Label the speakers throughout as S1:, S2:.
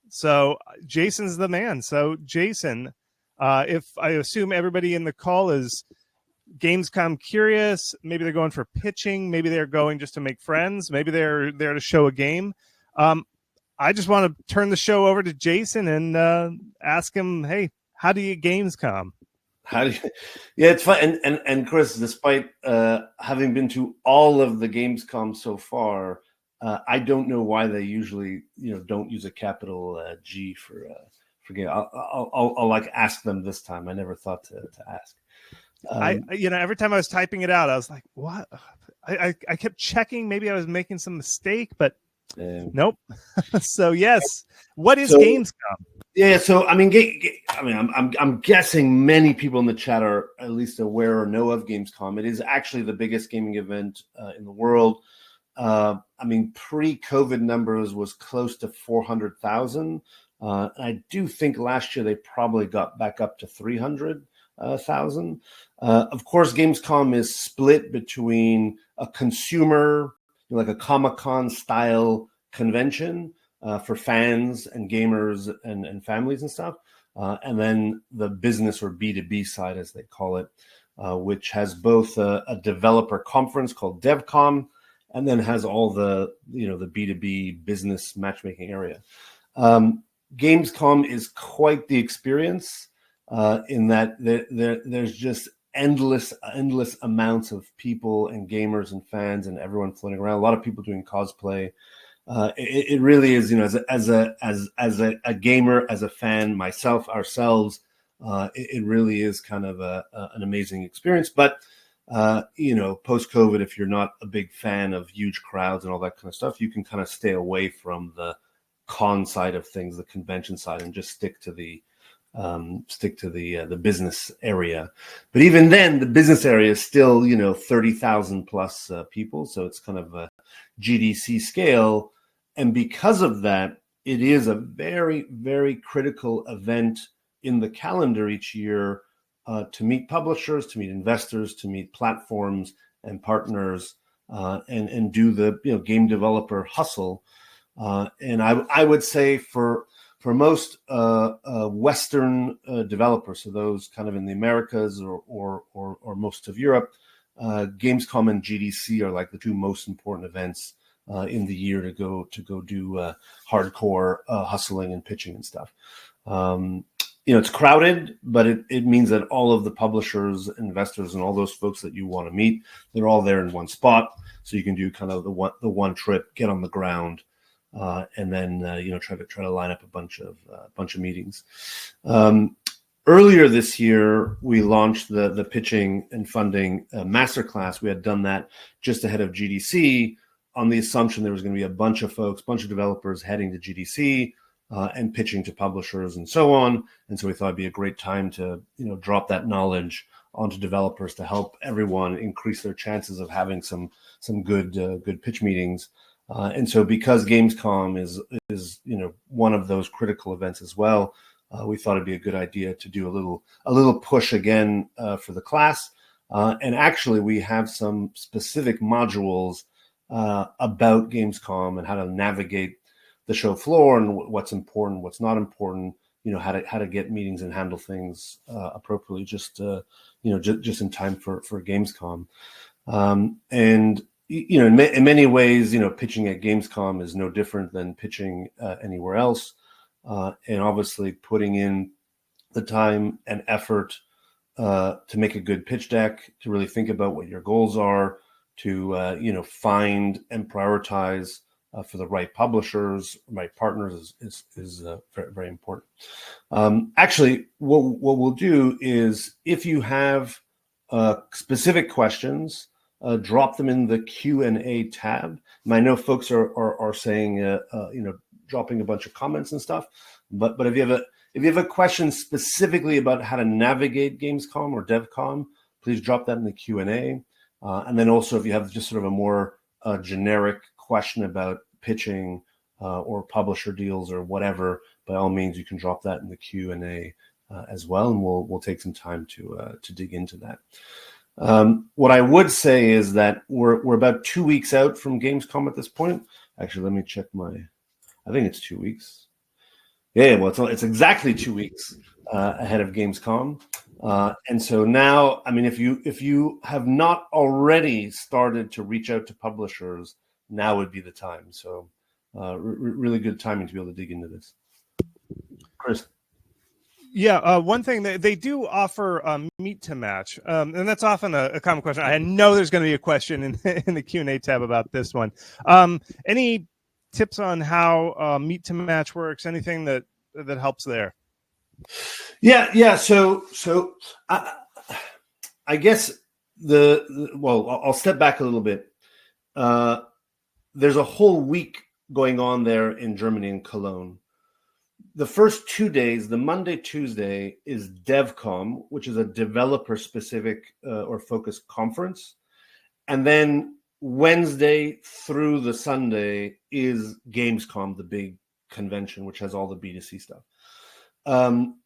S1: So Jason's the man. So Jason, if I assume everybody in the call is Gamescom curious, maybe they're going for pitching, maybe they're going just to make friends, maybe they're there to show a game. I just want to turn the show over to Jason and ask him, hey, how do you Gamescom?
S2: Yeah, it's fun. And Chris, despite having been to all of the Gamescom so far, I don't know why they usually, don't use a capital G for game. I'll like ask them this time. I never thought to ask.
S1: Every time I was typing it out, I was like, what? I kept checking. Maybe I was making some mistake, but nope. So yes, what is Gamescom?
S2: Yeah, so I'm guessing many people in the chat are at least aware or know of Gamescom. It is actually the biggest gaming event in the world. Pre-COVID numbers was close to 400,000. I do think last year they probably got back up to 300,000. Of course, Gamescom is split between a consumer, like a Comic-Con style convention for fans and gamers and families and stuff, and then the business or B2B side, as they call it, which has both a developer conference called Devcom, and then has all the the B2B business matchmaking area. Gamescom is quite the experience in that there's just endless amounts of people and gamers and fans and everyone floating around. A lot of people doing cosplay. It really is, as a gamer, as a fan, ourselves, it really is kind of an amazing experience. But post-COVID, if you're not a big fan of huge crowds and all that kind of stuff, you can kind of stay away from the con side of things, the convention side, and just stick to the business area. But even then, the business area is still 30,000 plus people, so it's kind of a GDC scale. And because of that, it is a very, very critical event in the calendar each year to meet publishers, to meet investors, to meet platforms and partners, and do the game developer hustle. And I would say for most Western developers, so those kind of in the Americas or most of Europe, Gamescom and GDC are like the two most important events in the year to go do hardcore hustling and pitching and stuff. It's crowded, but it means that all of the publishers, investors, and all those folks that you want to meet, they're all there in one spot. So you can do kind of the one trip, get on the ground, and then try to line up a bunch of meetings. Earlier this year, we launched the pitching and funding masterclass. We had done that just ahead of GDC on the assumption there was going to be a bunch of developers heading to GDC and pitching to publishers and so on. And so we thought it'd be a great time to drop that knowledge onto developers to help everyone increase their chances of having some good pitch meetings. And so because Gamescom is one of those critical events as well, we thought it'd be a good idea to do a little push again for the class. And actually, we have some specific modules about Gamescom and how to navigate the show floor and what's important, what's not important. How to get meetings and handle things appropriately, just in time for Gamescom. And in many ways, pitching at Gamescom is no different than pitching anywhere else. And obviously putting in the time and effort to make a good pitch deck, to really think about what your goals are, to find and prioritize for the right publishers, right partners is very, very important. Actually, what we'll do is, if you have specific questions, drop them in the Q&A tab. And I know folks are saying, dropping a bunch of comments and stuff. But if you have a question specifically about how to navigate Gamescom or Devcom, please drop that in the Q&A. And then also, if you have just sort of a more generic question about pitching or publisher deals or whatever, by all means, you can drop that in the Q&A as well, and we'll take some time to dig into that. What I would say is that we're about 2 weeks out from Gamescom at this point. Actually, let me check I think it's 2 weeks. Yeah, well, it's exactly 2 weeks ahead of Gamescom. And so now, I mean, if you have not already started to reach out to publishers, now would be the time. So really good timing to be able to dig into this. Chris.
S1: Yeah, one thing they do offer meet to match, and that's often a common question. I know there's going to be a question in the Q&A tab about this one. Any tips on how meet to match works? Anything that helps there?
S2: Yeah. So I guess well, I'll step back a little bit. There's a whole week going on there in Germany, in Cologne. The first 2 days, the Monday, Tuesday, is Devcom, which is a developer-specific or focused conference. And then Wednesday through the Sunday is Gamescom, the big convention, which has all the B2C stuff.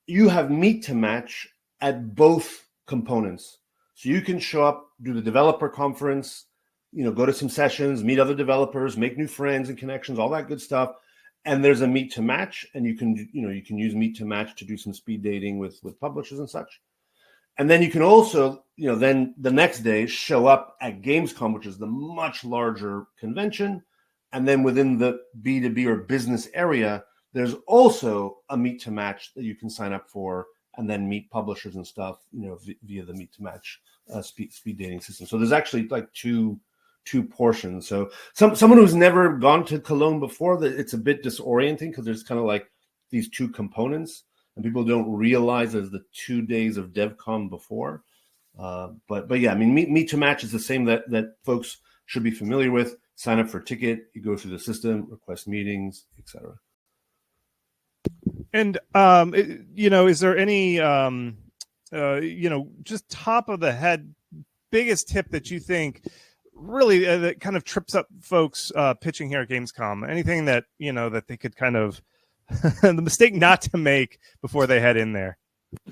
S2: You have meet to match at both components. So you can show up, do the developer conference, go to some sessions, meet other developers, make new friends and connections, all that good stuff. And there's a meet to match, and you can use meet to match to do some speed dating with publishers and such. And then you can also, then the next day show up at Gamescom, which is the much larger convention. And then within the B2B or business area, there's also a meet to match that you can sign up for, and then meet publishers and stuff, via the meet to match speed dating system. So there's actually like two portions. So someone who's never gone to Cologne before, that it's a bit disorienting because there's kind of like these two components, and people don't realize there's the 2 days of Devcom before. But yeah, I mean, meet to match is the same that folks should be familiar with. Sign up for a ticket, you go through the system, request meetings, etc.
S1: And is there any just top of the head biggest tip that you think really that kind of trips up folks pitching here at Gamescom? Anything that that they could kind of the mistake not to make before they head in there?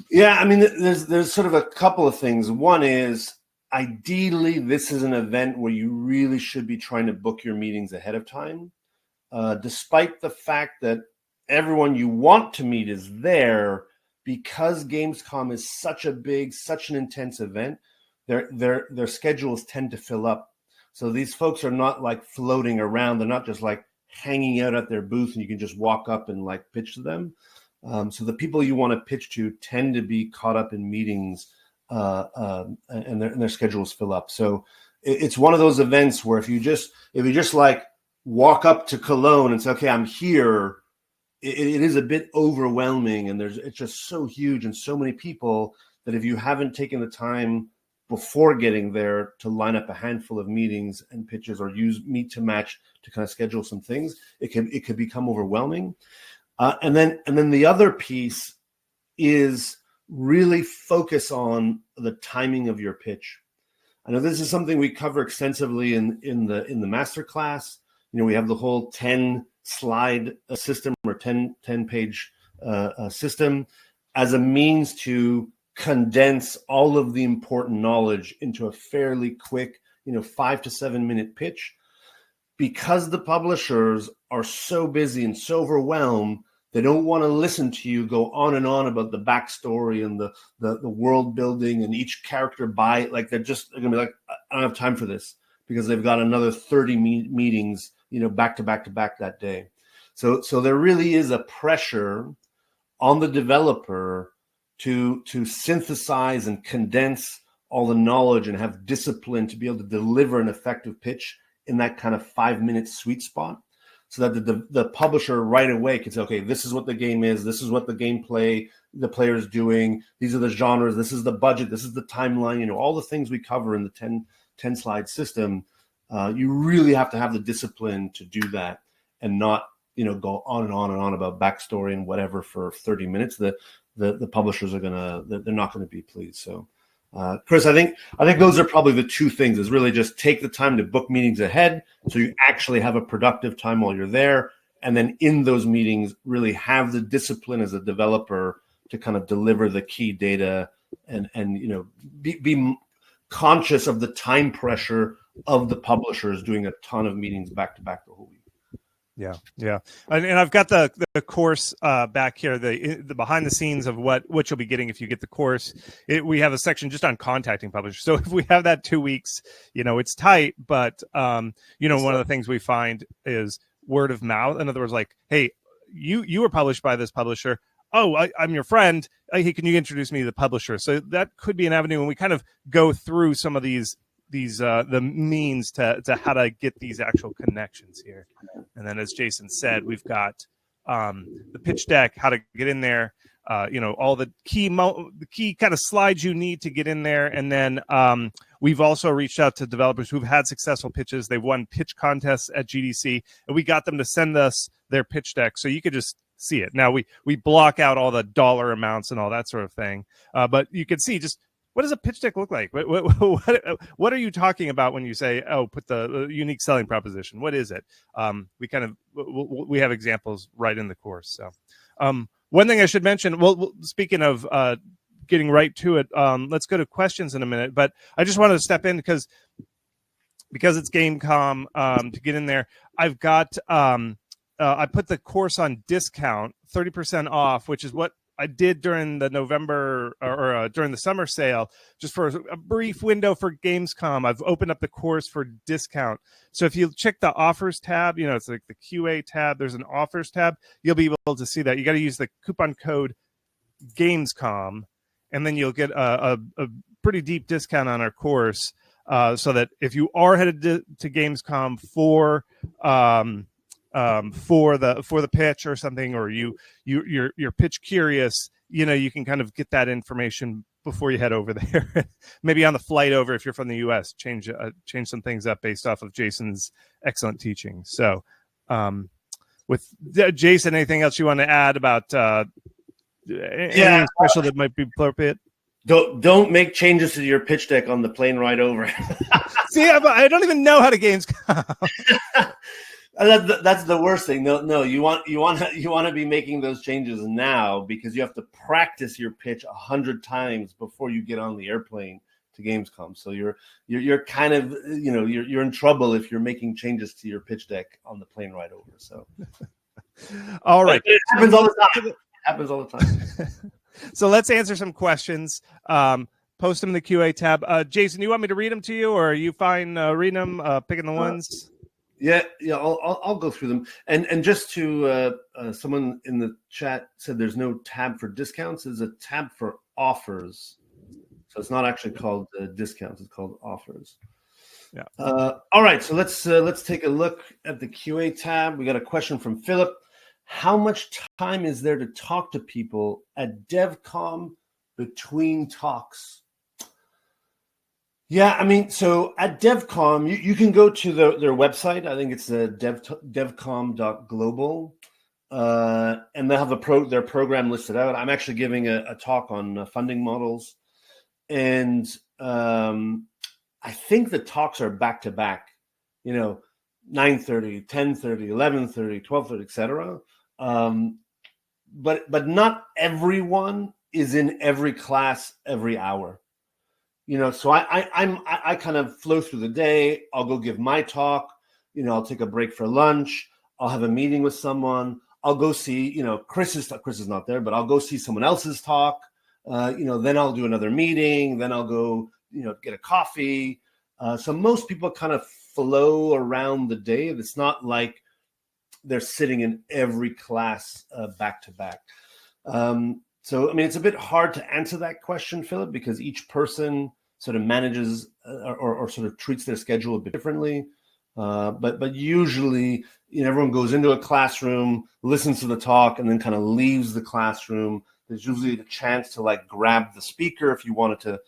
S2: Yeah, I mean, there's sort of a couple of things. One is, ideally, this is an event where you really should be trying to book your meetings ahead of time, despite the fact that everyone you want to meet is there. Because Gamescom is such an intense event, their schedules tend to fill up. So these folks are not like floating around. They're not just like hanging out at their booth and you can just walk up and like pitch to them. So the people you want to pitch to tend to be caught up in meetings, and their schedules fill up. So it's one of those events where if you just like walk up to Cologne and say, okay, I'm here, it is a bit overwhelming, and it's just so huge and so many people that if you haven't taken the time before getting there to line up a handful of meetings and pitches, or use meet to match to kind of schedule some things, it could become overwhelming. And then the other piece is really focus on the timing of your pitch. I know this is something we cover extensively in the masterclass. We have the whole 10 slide system, or 10 page system, as a means to condense all of the important knowledge into a fairly quick, 5 to 7 minute pitch. Because the publishers are so busy and so overwhelmed, they don't want to listen to you go on and on about the backstory and the world building and each character they're going to be like, I don't have time for this, because they've got another 30 meetings, back to back that day. So there really is a pressure on the developer to synthesize and condense all the knowledge and have discipline to be able to deliver an effective pitch in that kind of 5 minute sweet spot, so that the publisher right away can say, okay, this is what the game is, this is what the gameplay the player is doing, these are the genres, this is the budget, this is the timeline, all the things we cover in the 10 slide system. You really have to have the discipline to do that, and not go on and on and on about backstory and whatever for 30 minutes. The publishers they're not going to be pleased. So Chris, I think those are probably the two things, is really just take the time to book meetings ahead so you actually have a productive time while you're there. And then in those meetings, really have the discipline as a developer to kind of deliver the key data, and be conscious of the time pressure of the publishers doing a ton of meetings back to back the whole week.
S1: Yeah. And I've got the course back here, the behind the scenes of what you'll be getting if you get the course. We have a section just on contacting publishers. So if we have that 2 weeks, it's tight, but one of the things we find is word of mouth. In other words, like, hey, you were published by this publisher. Oh, I'm your friend. Hey, can you introduce me to the publisher? So that could be an avenue when we kind of go through some of these the means to how to get these actual connections here. And then, as Jason said, we've got the pitch deck, how to get in there, all the key kind of slides you need to get in there. And then we've also reached out to developers who've had successful pitches. They've won pitch contests at GDC, and we got them to send us their pitch deck so you could just see it. Now we block out all the dollar amounts and all that sort of thing, but you can see just what does a pitch deck look like? What are you talking about when you say, oh, put the unique selling proposition? What is it? We have examples right in the course. So one thing I should mention, well, speaking of getting right to it, let's go to questions in a minute. But I just wanted to step in because it's Gamescom to get in there. I've got I put the course on discount, 30% off, which is what I did during the November or during the summer sale, just for a brief window for Gamescom. I've opened up the course for discount. So if you check the offers tab, it's like the QA tab, there's an offers tab. You'll be able to see that. You got to use the coupon code Gamescom, and then you'll get a pretty deep discount on our course. So that if you are headed to Gamescom for the pitch or something, or you're pitch curious, you can kind of get that information before you head over there. Maybe on the flight over, if you're from the US, change some things up based off of Jason's excellent teaching. So with Jason, anything else you want to add about anything special that might be appropriate?
S2: Don't make changes to your pitch deck on the plane ride over.
S1: See, I don't even know how to Gamescom.
S2: That's the worst thing. No, you want to be making those changes now, because you have to practice your pitch 100 times before you get on the airplane to Gamescom. So you're kind of you're in trouble if you're making changes to your pitch deck on the plane ride over. So
S1: all right,
S2: it happens all the time.
S1: So let's answer some questions. Post them in the QA tab. Jason, you want me to read them to you, or are you fine reading them, picking the ones?
S2: Yeah, I'll go through them. And just to someone in the chat said there's no tab for discounts. There's a tab for offers. So it's not actually called discounts. It's called offers.
S1: Yeah.
S2: All right. So let's take a look at the QA tab. We got a question from Philip. How much time is there to talk to people at Devcom between talks? Yeah, I mean, so at Devcom, you can go to their website. I think it's devcom.global, and they have their program listed out. I'm actually giving a talk on funding models, and I think the talks are back to back. 9:30, 10:30, 11:30, 12:30, etc. But not everyone is in every class every hour. So I kind of flow through the day. I'll go give my talk. I'll take a break for lunch. I'll have a meeting with someone. I'll go see, Chris is not there, but I'll go see someone else's talk. Then I'll do another meeting. Then I'll go, get a coffee. So most people kind of flow around the day. It's not like they're sitting in every class back to back. So, I mean, it's a bit hard to answer that question, Philip, because each person sort of manages or sort of treats their schedule a bit differently. But usually, everyone goes into a classroom, listens to the talk, and then kind of leaves the classroom. There's usually a chance to grab the speaker if you wanted to,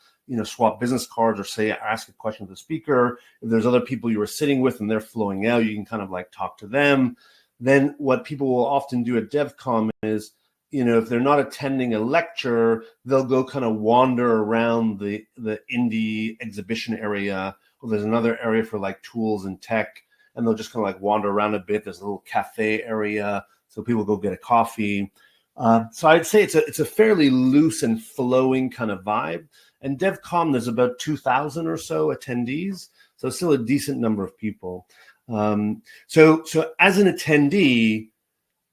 S2: swap business cards or ask a question to the speaker. If there's other people you were sitting with and they're flowing out, you can kind of talk to them. Then what people will often do at Devcom is, if they're not attending a lecture, they'll go kind of wander around the indie exhibition area. Or there's another area for tools and tech, and they'll just kind of wander around a bit. There's a little cafe area, so people go get a coffee. So I'd say it's a fairly loose and flowing kind of vibe. And Devcom, there's about 2,000 or so attendees, so still a decent number of people. So as an attendee,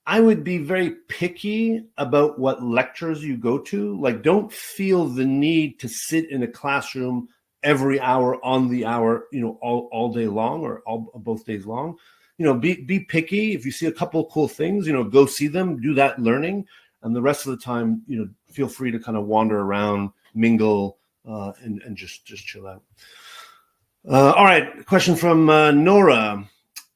S2: I would be very picky about what lectures you go to. Like, don't feel the need to sit in a classroom every hour on the hour, all day long or both days long. Be picky. If you see a couple of cool things, go see them, do that learning. And the rest of the time, feel free to kind of wander around, mingle, and just chill out. All right. Question from Nora.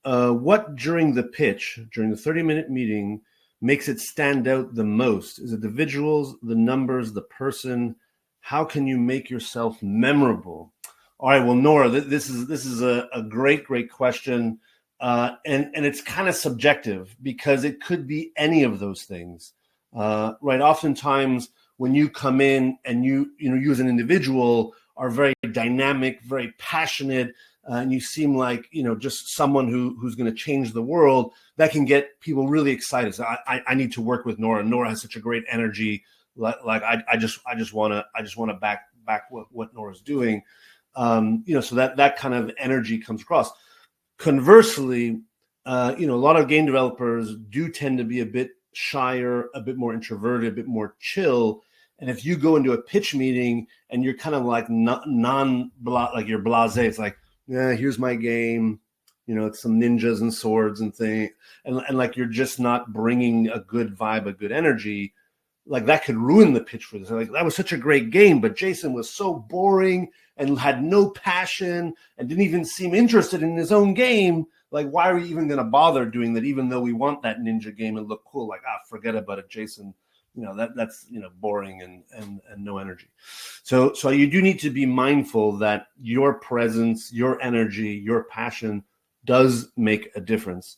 S2: What during the 30-minute meeting, makes it stand out the most? Is it the visuals, the numbers, the person? How can you make yourself memorable? All right, well, Nora, this is a great question, and it's kind of subjective because it could be any of those things, right? Oftentimes, when you come in and you as an individual are very dynamic, very passionate, and you seem like just someone who's going to change the world, that can get people really excited. So I need to work with Nora. Nora has such a great energy. Like I just want to back what Nora's doing. So that kind of energy comes across. Conversely, a lot of game developers do tend to be a bit shyer, a bit more introverted, a bit more chill. And if you go into a pitch meeting and you're kind of like like you're blasé, it's like, yeah, here's my game. It's some ninjas and swords and things. And like, you're just not bringing a good vibe, a good energy. Like, that could ruin the pitch for this. Like, that was such a great game, but Jason was so boring and had no passion and didn't even seem interested in his own game. Like, why are we even going to bother doing that, even though we want that ninja game and look cool? Like, forget about it, Jason. That's boring and no energy. So you do need to be mindful that your presence, your energy, your passion does make a difference.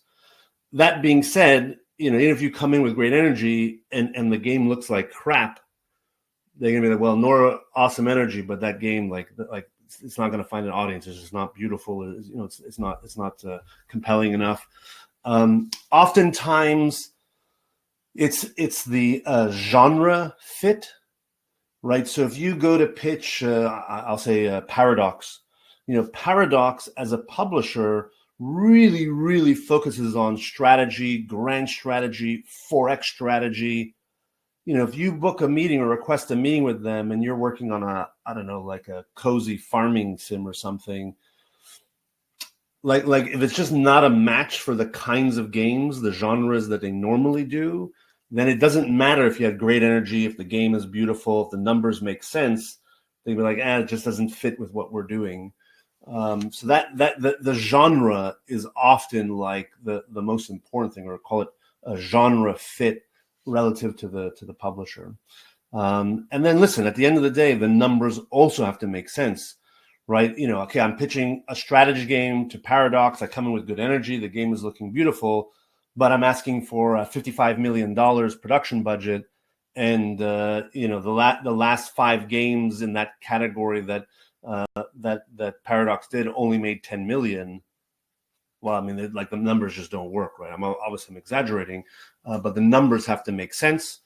S2: That being said, even if you come in with great energy and the game looks like crap, they're gonna be like, well, Nora, awesome energy, but that game, like it's not going to find an audience. It's just not beautiful. It's not compelling enough. Oftentimes, it's the genre fit, right? So if you go to pitch, I'll say Paradox. Paradox as a publisher really, really focuses on strategy, grand strategy, 4X strategy. If you book a meeting or request a meeting with them and you're working on like a cozy farming sim or something, like if it's just not a match for the kinds of games, the genres that they normally do, then it doesn't matter if you have great energy, if the game is beautiful, if the numbers make sense. They'd be like, it just doesn't fit with what we're doing. So that the genre is often like the most important thing, or call it a genre fit relative to the publisher. And then listen, at the end of the day, the numbers also have to make sense, right? Okay, I'm pitching a strategy game to Paradox. I come in with good energy. The game is looking beautiful, but I'm asking for a $55 million production budget. And, the last 5 games in that category that Paradox did only made 10 million. Well, I mean, the numbers just don't work, right? I'm exaggerating, but the numbers have to make sense,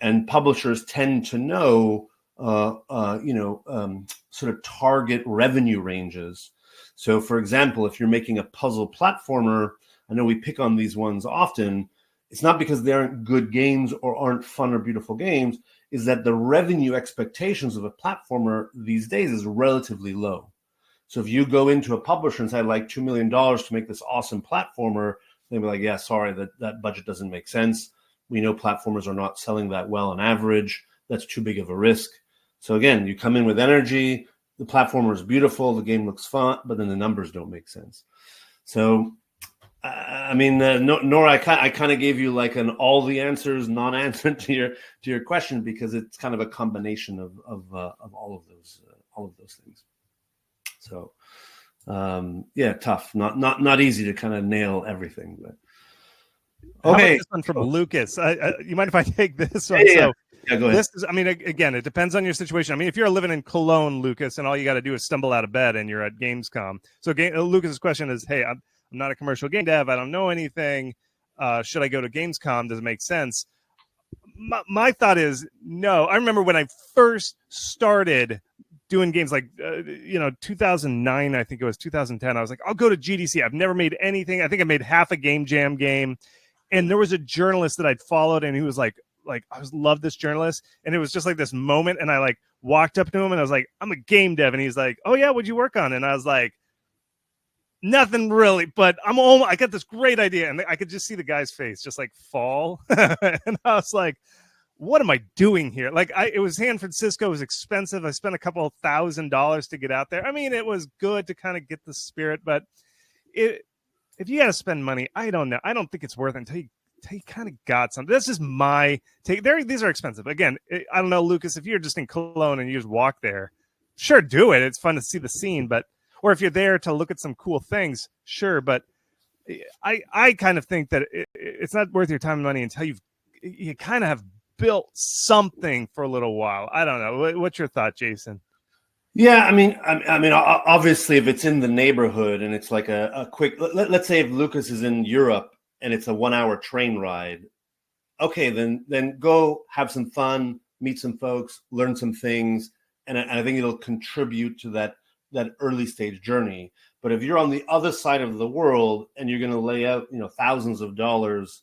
S2: and publishers tend to know, sort of target revenue ranges. So, for example, if you're making a puzzle platformer, I know we pick on these ones often. It's not because they aren't good games or aren't fun or beautiful games. Is that the revenue expectations of a platformer these days is relatively low. So if you go into a publisher and say, I'd like $2 million to make this awesome platformer, they'll be like, yeah, sorry, that budget doesn't make sense. We know platformers are not selling that well on average. That's too big of a risk. So again, you come in with energy, the platformer is beautiful, the game looks fun, but then the numbers don't make sense. So, Nora, I kind of gave you like an all the answers, non-answer to your question, because it's kind of a combination of all of those things. So, tough, not easy to kind of nail everything. But okay,
S1: this one from Lucas. You mind if I take this one?
S2: Yeah, go ahead.
S1: This is, again, it depends on your situation. If you're living in Cologne, Lucas, and all you got to do is stumble out of bed and you're at Gamescom. So Lucas's question is, hey, I'm not a commercial game dev. I don't know anything. Should I go to Gamescom? Does it make sense? My thought is no. I remember when I first started doing games like 2009, I think it was 2010. I was like, I'll go to GDC. I've never made anything. I think I made half a Game Jam game, and there was a journalist that I'd followed, and he was like I love this journalist, and it was just like this moment, and I like walked up to him, and I was like, I'm a game dev, and he's like, oh yeah, what'd you work on? And I was like, nothing really, but I got this great idea, and I could just see the guy's face just like fall, and I was like, what am I doing here? Like, it was San Francisco, it was expensive. I spent a couple of $1,000s to get out there. I mean, it was good to kind of get the spirit, but if you got to spend money, I don't know. I don't think it's worth it until you kind of got something. That's just my take. These are expensive. Again, I don't know, Lucas, if you're just in Cologne and you just walk there, sure, do it. It's fun to see the scene, or if you're there to look at some cool things, sure. But I kind of think that it's not worth your time and money until you kind of have built something for a little while. I don't know. What's your thought, Jason?
S2: Yeah, I mean, obviously, if it's in the neighborhood and it's like a quick, let's say if Lucas is in Europe and it's a 1-hour train ride, okay, then go have some fun, meet some folks, learn some things, and I think it'll contribute to that early stage journey. But if you're on the other side of the world and you're going to lay out, thousands of dollars,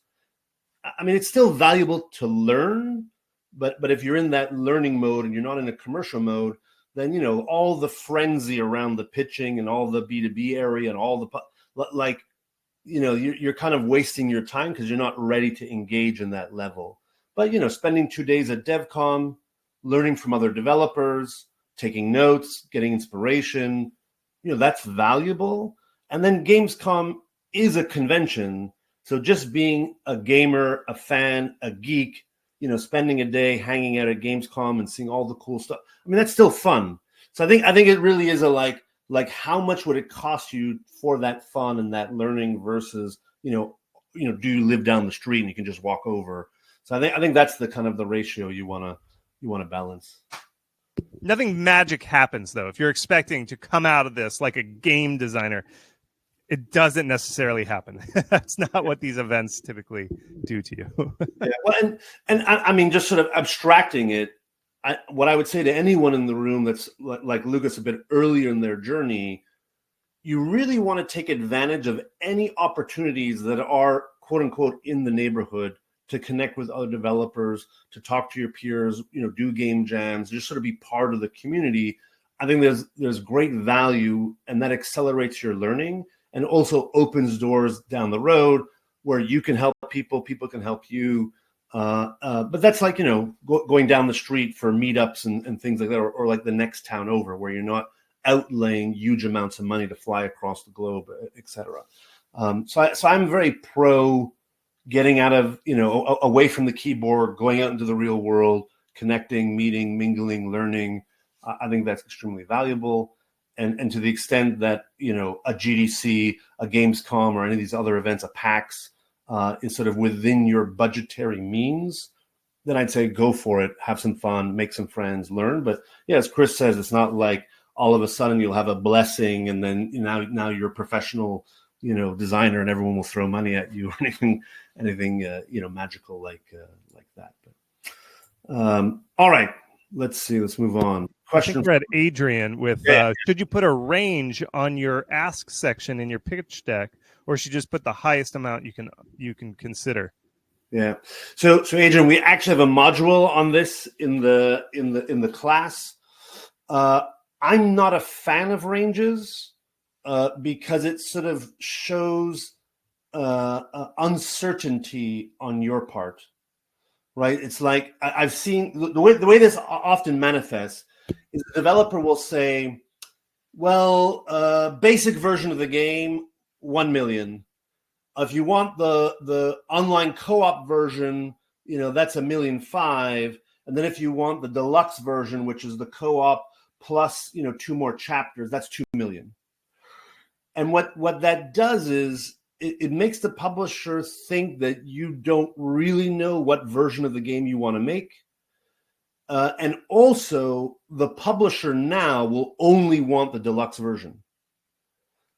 S2: I mean, it's still valuable to learn, but if you're in that learning mode and you're not in a commercial mode, then, all the frenzy around the pitching and all the B2B area and all the, you're kind of wasting your time because you're not ready to engage in that level. But, spending 2 days at Devcom, learning from other developers, taking notes, getting inspiration, that's valuable. And then Gamescom is a convention. So just being a gamer, a fan, a geek, spending a day hanging out at Gamescom and seeing all the cool stuff, I mean, that's still fun. So I think it really is a like how much would it cost you for that fun and that learning versus, do you live down the street and you can just walk over? So I think that's the kind of the ratio you want to balance.
S1: Nothing magic happens though. If you're expecting to come out of this like a game designer, it doesn't necessarily happen. That's not what these events typically do to you.
S2: Yeah, well, and I mean, just sort of abstracting it, what I would say to anyone in the room that's like Lucas a bit earlier in their journey, you really want to take advantage of any opportunities that are quote unquote in the neighborhood to connect with other developers, to talk to your peers, do game jams, just sort of be part of the community. I think there's great value, and that accelerates your learning and also opens doors down the road where you can help people can help you. But that's like, going down the street for meetups and things like that, or like the next town over where you're not outlaying huge amounts of money to fly across the globe, et cetera. So I'm very pro getting out of, away from the keyboard, going out into the real world, connecting, meeting, mingling, learning. I think that's extremely valuable. And to the extent that, a GDC, a Gamescom, or any of these other events, a PAX, is sort of within your budgetary means, then I'd say go for it, have some fun, make some friends, learn. But yeah, as Chris says, it's not like all of a sudden you'll have a blessing and then now you're a professional, designer and everyone will throw money at you or anything magical like that. But all right, let's see. Let's move on. Question.
S1: I think read Adrian with should you put a range on your ask section in your pitch deck, or should you just put the highest amount you can consider?
S2: Yeah. So Adrian, we actually have a module on this in the class. I'm not a fan of ranges because it sort of shows uncertainty on your part, right? It's like I've seen the way this often manifests is the developer will say, well, basic version of the game, 1 million. If you want the online co-op version, that's 1.5 million. And then if you want the deluxe version, which is the co-op plus, 2 more chapters, that's 2 million. And what that does is it makes the publisher think that you don't really know what version of the game you want to make. And also, the publisher now will only want the deluxe version.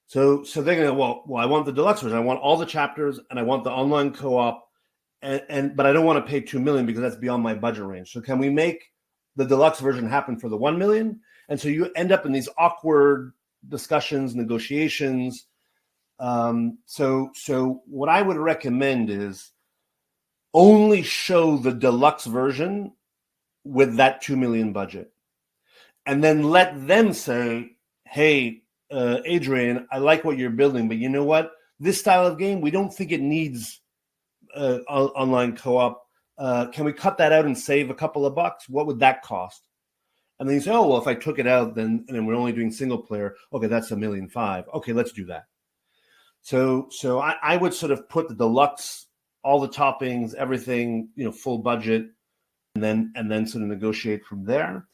S2: So they're going to, well, I want the deluxe version. I want all the chapters, and I want the online co-op, but I don't want to pay 2 million because that's beyond my budget range. So can we make the deluxe version happen for the 1 million? And so you end up in these awkward discussions, negotiations. So what I would recommend is only show the deluxe version with that 2 million budget, and then let them say, hey, Adrian, I like what you're building, but you know what? This style of game, we don't think it needs online co-op. Can we cut that out and save a couple of bucks? What would that cost? And then you say, oh, well, if I took it out, then we're only doing single player. Okay, that's $1.5 million. Okay, let's do that. So I would sort of put the deluxe, all the toppings, everything, full budget, and then sort of negotiate from there.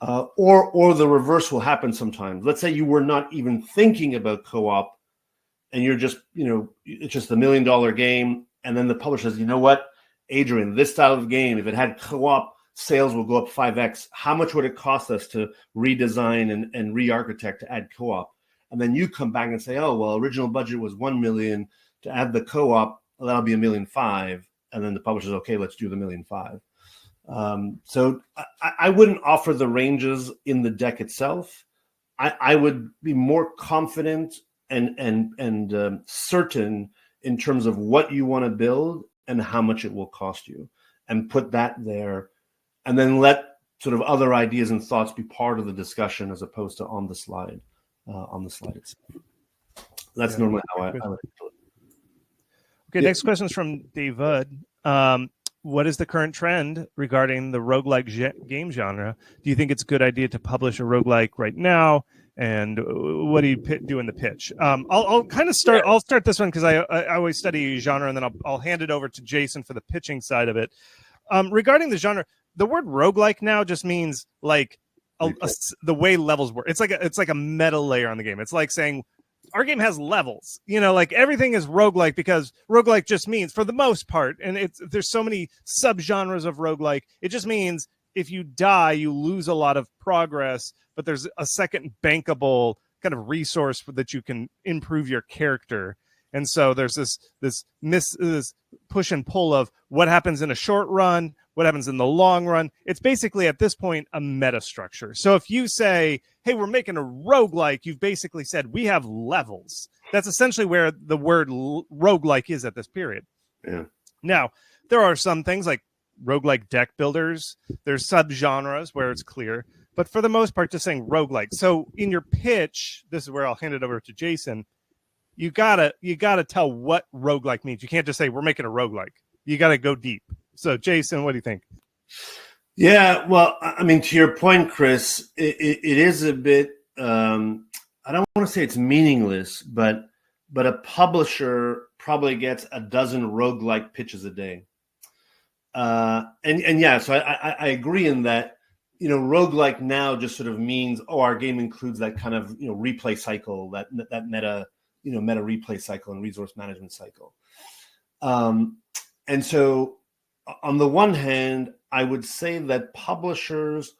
S2: Or the reverse will happen sometimes. Let's say you were not even thinking about co-op, and you're just, it's just $1 million game, and then the publisher says, you know what, Adrian, this style of game, if it had co-op, sales will go up 5x. How much would it cost us to redesign and re-architect to add co-op? And then you come back and say, oh, well, original budget was 1 million to add the co-op. Well, that'll be $1.5 million. And then the publisher's okay, let's do the $1.5 million. So I wouldn't offer the ranges in the deck itself. I would be more confident and certain in terms of what you want to build and how much it will cost you, and put that there, and then let sort of other ideas and thoughts be part of the discussion as opposed to on the slide itself. That's normally how I would do it.
S1: Okay, next question is from David. What is the current trend regarding the roguelike game genre? Do you think it's a good idea to publish a roguelike right now? And what do you do in the pitch? I'll kind of start. I'll start this one because I always study genre, and then I'll hand it over to Jason for the pitching side of it. Regarding the genre, the word roguelike now just means like the way levels work. It's like a meta layer on the game. It's like saying our game has levels, like everything is roguelike, because roguelike just means, for the most part, and there's so many subgenres of roguelike, it just means if you die, you lose a lot of progress, but there's a second bankable kind of resource that you can improve your character. And so there's this push and pull of what happens in a short run, what happens in the long run. It's basically at this point a meta structure. So if you say, hey, we're making a roguelike, you've basically said we have levels. That's essentially where the word roguelike is at this period.
S2: Yeah.
S1: Now, there are some things like roguelike deck builders. There's subgenres where it's clear. But for the most part, just saying roguelike. So in your pitch, this is where I'll hand it over to Jason. You gotta tell what roguelike means. You can't just say we're making a roguelike. You gotta go deep. So Jason, what do you think?
S2: Yeah, well, I mean, to your point, Chris, it is a bit, I don't want to say it's meaningless, but a publisher probably gets a dozen roguelike pitches a day. And yeah, so I agree in that, roguelike now just sort of means, our game includes that kind of, replay cycle, that meta replay cycle and resource management cycle. And so on the one hand, I would say that publishers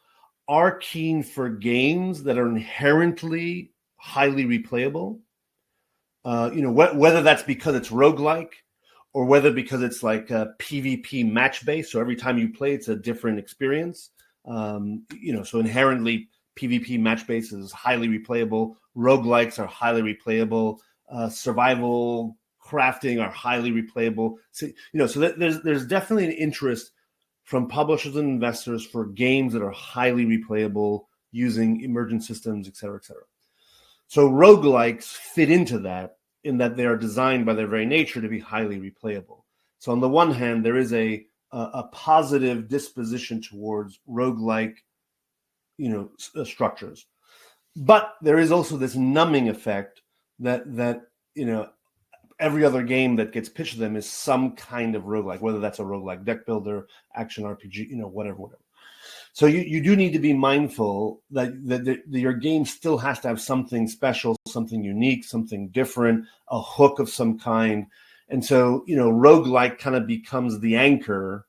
S2: are keen for games that are inherently highly replayable. Whether that's because it's roguelike, or whether because it's like a PvP match based, so every time you play, it's a different experience. So inherently PvP match based is highly replayable. Roguelikes are highly replayable. Survival crafting are highly replayable. So there's definitely an interest from publishers and investors for games that are highly replayable using emergent systems, et cetera, et cetera. So roguelikes fit into that, in that they are designed by their very nature to be highly replayable. So on the one hand, there is a positive disposition towards roguelike, structures, but there is also this numbing effect that every other game that gets pitched to them is some kind of roguelike, whether that's a roguelike deck builder, action RPG, whatever. So you do need to be mindful that your game still has to have something special, something unique, something different, a hook of some kind. And so, roguelike kind of becomes the anchor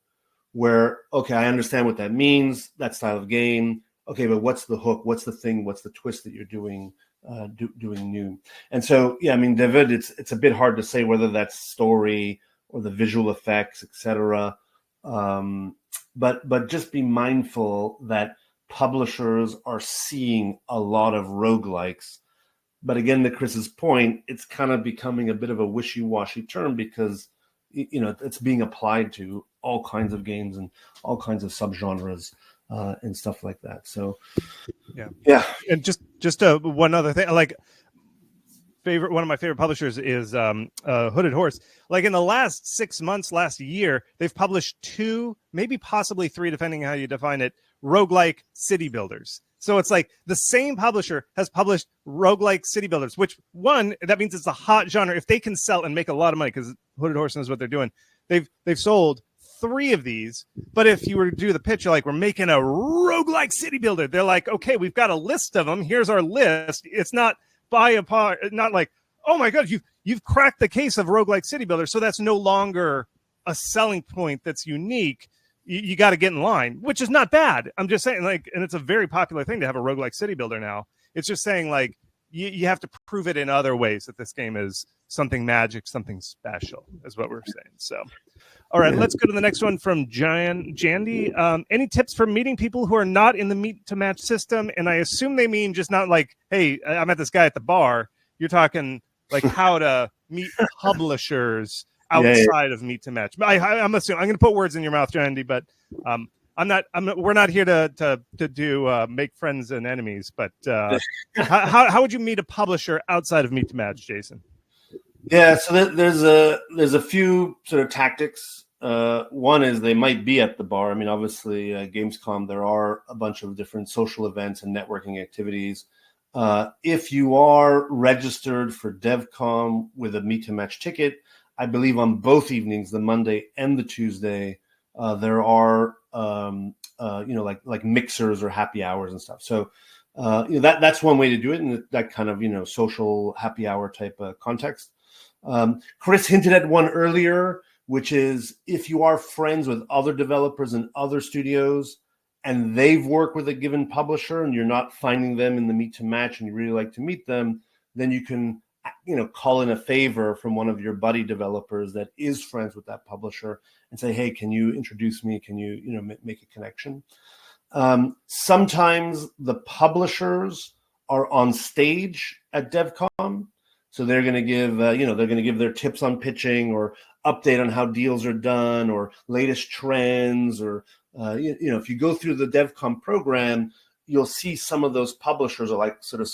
S2: where, okay, I understand what that means, that style of game. Okay, but what's the hook? What's the thing? What's the twist that you're doing new? And so, yeah, I mean, David, it's a bit hard to say whether that's story or the visual effects, etc. But just be mindful that publishers are seeing a lot of roguelikes. But again, to Chris's point, it's kind of becoming a bit of a wishy-washy term because it's being applied to all kinds of games and all kinds of subgenres and stuff like that. So yeah.
S1: And just one other thing, like one of my favorite publishers is Hooded Horse. Like in the last 6 months, last year, they've published 2, maybe possibly 3, depending on how you define it, roguelike city builders. So it's like the same publisher has published roguelike city builders, which that means it's a hot genre. If they can sell and make a lot of money, because Hooded Horse knows what they're doing, they've sold 3 of these. But if you were to do the pitch, you're like, we're making a roguelike city builder. They're like, okay, we've got a list of them. Here's our list. It's not not like, oh my God, you've cracked the case of roguelike city builder. So that's no longer a selling point that's unique. You got to get in line, which is not bad. I'm just saying, like, and it's a very popular thing to have a roguelike city builder now. It's just saying, like, you have to prove it in other ways that this game is something magic, something special, is what we're saying. So, all right, let's go to the next one from Jandy. Any tips for meeting people who are not in the meet to match system? And I assume they mean just not like, hey, I met this guy at the bar. You're talking like how to meet publishers outside of meet to match. I'm assuming I'm going to put words in your mouth, Jandy, but we're not here to do make friends and enemies. But how would you meet a publisher outside of meet to match, Jason?
S2: Yeah, so there's a few sort of tactics. One is they might be at the bar. I mean, obviously, Gamescom, there are a bunch of different social events and networking activities. If you are registered for Devcom with a meet to match ticket, I believe on both evenings, the Monday and the Tuesday, there are like mixers or happy hours and stuff. So that's one way to do it in that kind of social happy hour type context. Chris hinted at one earlier, which is if you are friends with other developers and other studios and they've worked with a given publisher and you're not finding them in the meet to match and you really like to meet them, then you can call in a favor from one of your buddy developers that is friends with that publisher and say, hey, can you introduce me? Can you make a connection? Sometimes the publishers are on stage at Devcom. So they're going to give, they're going to give their tips on pitching or update on how deals are done or latest trends. Or, if you go through the Devcom program, you'll see some of those publishers are like sort of,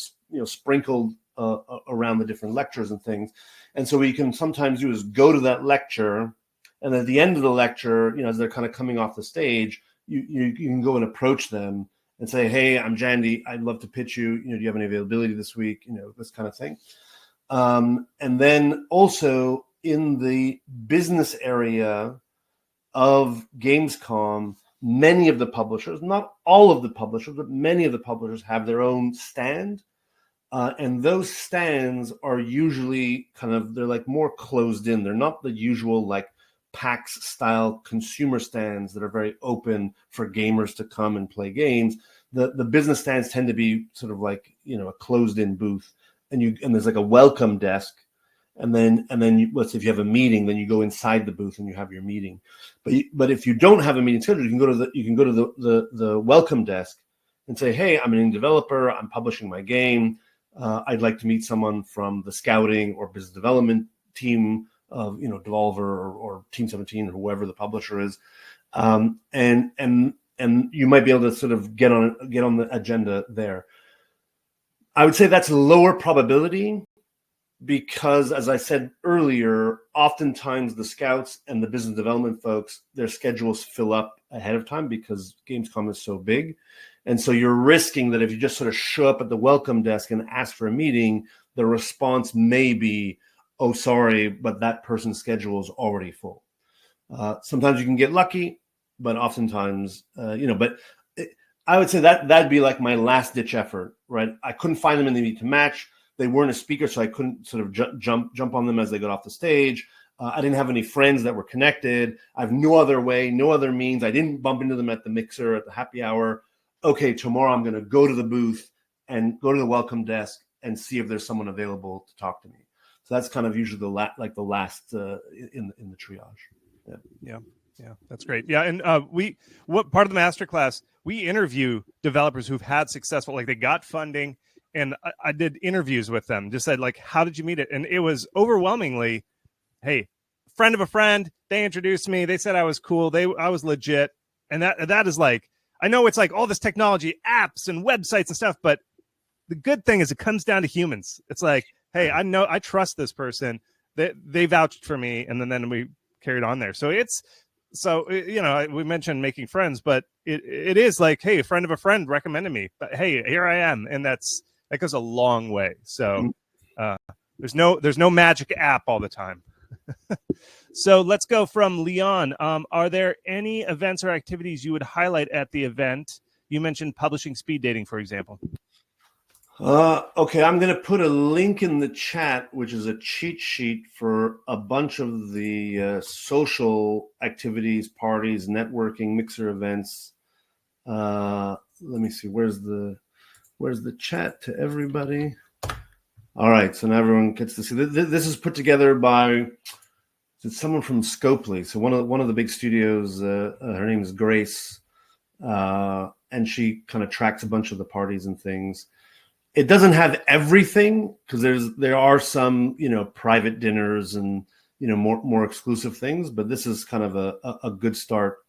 S2: sprinkled around the different lectures and things. And so what you can sometimes do is go to that lecture. And at the end of the lecture, as they're kind of coming off the stage, you can go and approach them and say, hey, I'm Jandy. I'd love to pitch you. Do you have any availability this week? This kind of thing. And then also in the business area of Gamescom, many of the publishers, not all of the publishers, but many of the publishers have their own stand. And those stands are usually they're like more closed in. They're not the usual like PAX style consumer stands that are very open for gamers to come and play games. The business stands tend to be sort of like, a closed in booth. And there's like a welcome desk, and then let's say if you have a meeting, then you go inside the booth and you have your meeting. But if you don't have a meeting scheduled, you can go to the welcome desk and say, hey, I'm an indie developer. I'm publishing my game. I'd like to meet someone from the scouting or business development team of Devolver or Team 17 or whoever the publisher is, and you might be able to sort of get on the agenda there. I would say that's a lower probability because, as I said earlier, oftentimes the scouts and the business development folks, their schedules fill up ahead of time because Gamescom is so big. And so you're risking that if you just sort of show up at the welcome desk and ask for a meeting, the response may be, oh, sorry, but that person's schedule is already full. Sometimes you can get lucky, but oftentimes, I would say that'd be like my last ditch effort, right? I couldn't find them in the meet to match. They weren't a speaker, so I couldn't sort of jump on them as they got off the stage. I didn't have any friends that were connected. I have no other way, no other means. I didn't bump into them at the mixer, at the happy hour. Okay, tomorrow I'm going to go to the booth and go to the welcome desk and see if there's someone available to talk to me. So that's kind of usually the last in the triage.
S1: Yeah. Yeah, that's great. Yeah, and what part of the masterclass, we interview developers who've had successful, like they got funding, and I did interviews with them. Just said like, how did you meet it? And it was overwhelmingly, hey, friend of a friend. They introduced me. They said I was cool. I was legit, and that is like, I know it's like all this technology, apps and websites and stuff, but the good thing is it comes down to humans. It's like, hey, I trust this person. They vouched for me, and then we carried on there. So, we mentioned making friends, but it is like, hey, a friend of a friend recommended me, but hey, here I am. And that goes a long way. So there's no magic app all the time. So let's go from Leon. Are there any events or activities you would highlight at the event? You mentioned publishing speed dating, for example.
S2: Okay, I'm going to put a link in the chat, which is a cheat sheet for a bunch of the social activities, parties, networking, mixer events. Let me see. Where's the chat to everybody? All right, so now everyone gets to see. This is put together by someone from Scopely. So one of the big studios. Her name is Grace, and she kind of tracks a bunch of the parties and things. It doesn't have everything because there are some, private dinners and, more exclusive things, but this is kind of a good start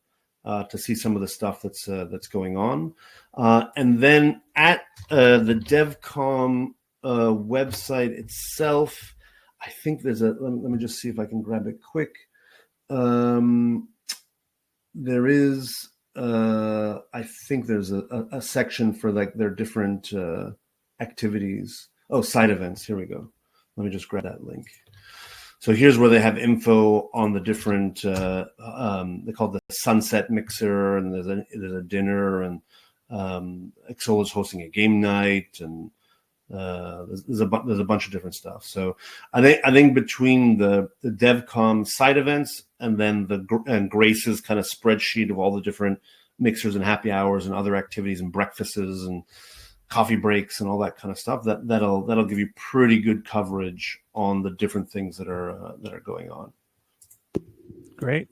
S2: to see some of the stuff that's going on. And then at the Devcom website itself, I think there's let me just see if I can grab it quick. There is, I think there's a section for like their different activities. Oh, side events. Here we go. Let me just grab that link. So here's where they have info on the different. They call it the Sunset Mixer, and there's a dinner, and Exol is hosting a game night, and there's a bunch of different stuff. So I think between the DevCom side events and then and Grace's kind of spreadsheet of all the different mixers and happy hours and other activities and breakfasts and coffee breaks and all that kind of stuff, that'll give you pretty good coverage on the different things that are going on.
S1: Great.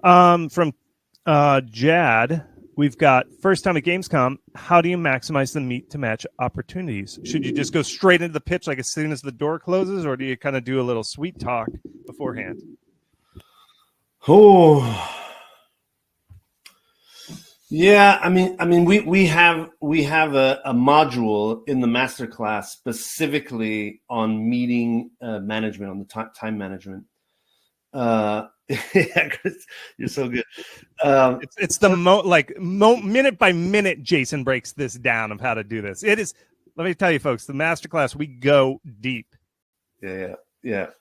S1: From Jad, we've got first time at Gamescom. How do you maximize the meet to match opportunities? Should you just go straight into the pitch like as soon as the door closes, or do you kind of do a little sweet talk beforehand?
S2: Oh. Yeah, I mean, we have a module in the masterclass specifically on meeting management, on the time management. Yeah, Chris, you're so good.
S1: It's the minute by minute. Jason breaks this down of how to do this. It is. Let me tell you, folks, the masterclass, we go deep.
S2: Yeah.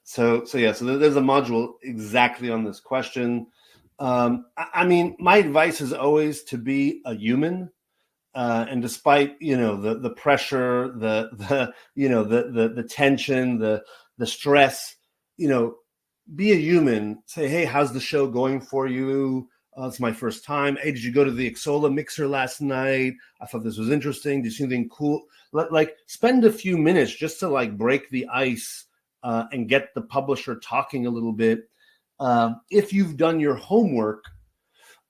S2: So there's a module exactly on this question. I mean, my advice is always to be a human, and despite the pressure, the tension, the stress, be a human. Say, hey, how's the show going for you? It's my first time. Hey, did you go to the Exola mixer last night? I thought this was interesting. Did you see anything cool? Like, spend a few minutes just to like break the ice and get the publisher talking a little bit. If you've done your homework,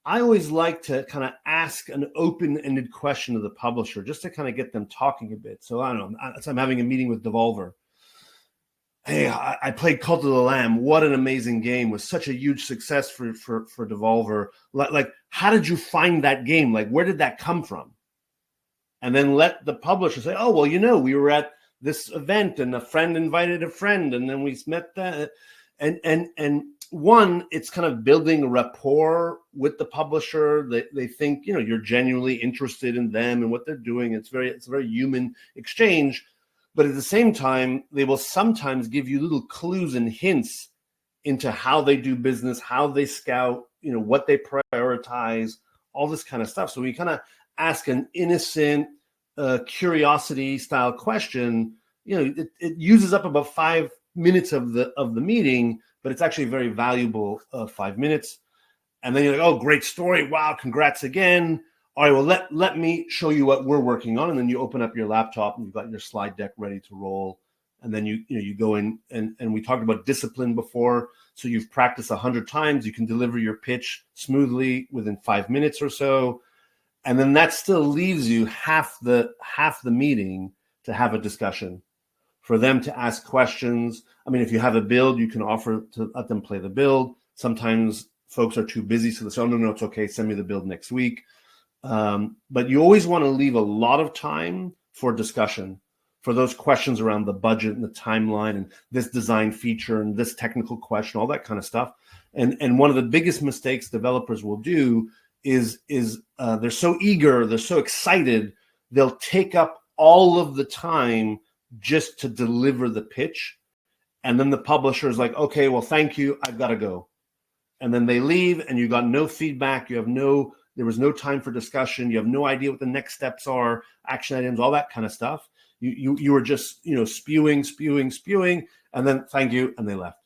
S2: I always like to kind of ask an open-ended question to the publisher just to kind of get them talking a bit. So I don't know. So I'm having a meeting with Devolver. Hey, I played Cult of the Lamb. What an amazing game! It was such a huge success for Devolver. Like, how did you find that game? Like, where did that come from? And then let the publisher say, oh, well, we were at this event and a friend invited a friend, and then we met that. And one, it's kind of building a rapport with the publisher. They think, you're genuinely interested in them and what they're doing. It's a very human exchange. But at the same time, they will sometimes give you little clues and hints into how they do business, how they scout, what they prioritize, all this kind of stuff. So we kind of ask an innocent curiosity style question. It uses up about 5 minutes of the meeting, but it's actually very valuable 5 minutes. And then you're like, oh, great story. Wow, congrats again. All right, well, let me show you what we're working on. And then you open up your laptop and you've got your slide deck ready to roll. And then you go in and we talked about discipline before. So you've practiced 100 times. You can deliver your pitch smoothly within 5 minutes or so. And then that still leaves you half the meeting to have a discussion, for them to ask questions. I mean, if you have a build, you can offer to let them play the build. Sometimes folks are too busy, so they say, oh, no, it's okay, send me the build next week. But you always want to leave a lot of time for discussion, for those questions around the budget and the timeline and this design feature and this technical question, all that kind of stuff. And one of the biggest mistakes developers will do is they're so eager, they're so excited, they'll take up all of the time just to deliver the pitch. And then the publisher is like, okay, well, thank you, I've got to go. And then they leave and you got no feedback. There was no time for discussion. You have no idea what the next steps are, action items, all that kind of stuff. You were just, spewing, and then thank you, and they left.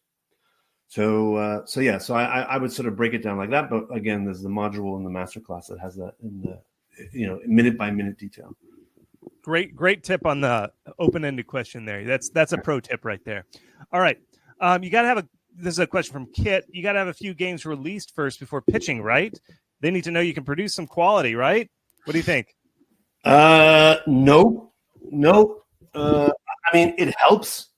S2: So I would sort of break it down like that. But again, there's the module in the masterclass that has that in the, minute by minute detail.
S1: Great tip on the open-ended question there. That's a pro tip right there. All right. You got to have this is a question from Kit. You got to have a few games released first before pitching, right? They need to know you can produce some quality, right? What do you think?
S2: No. I mean, it helps,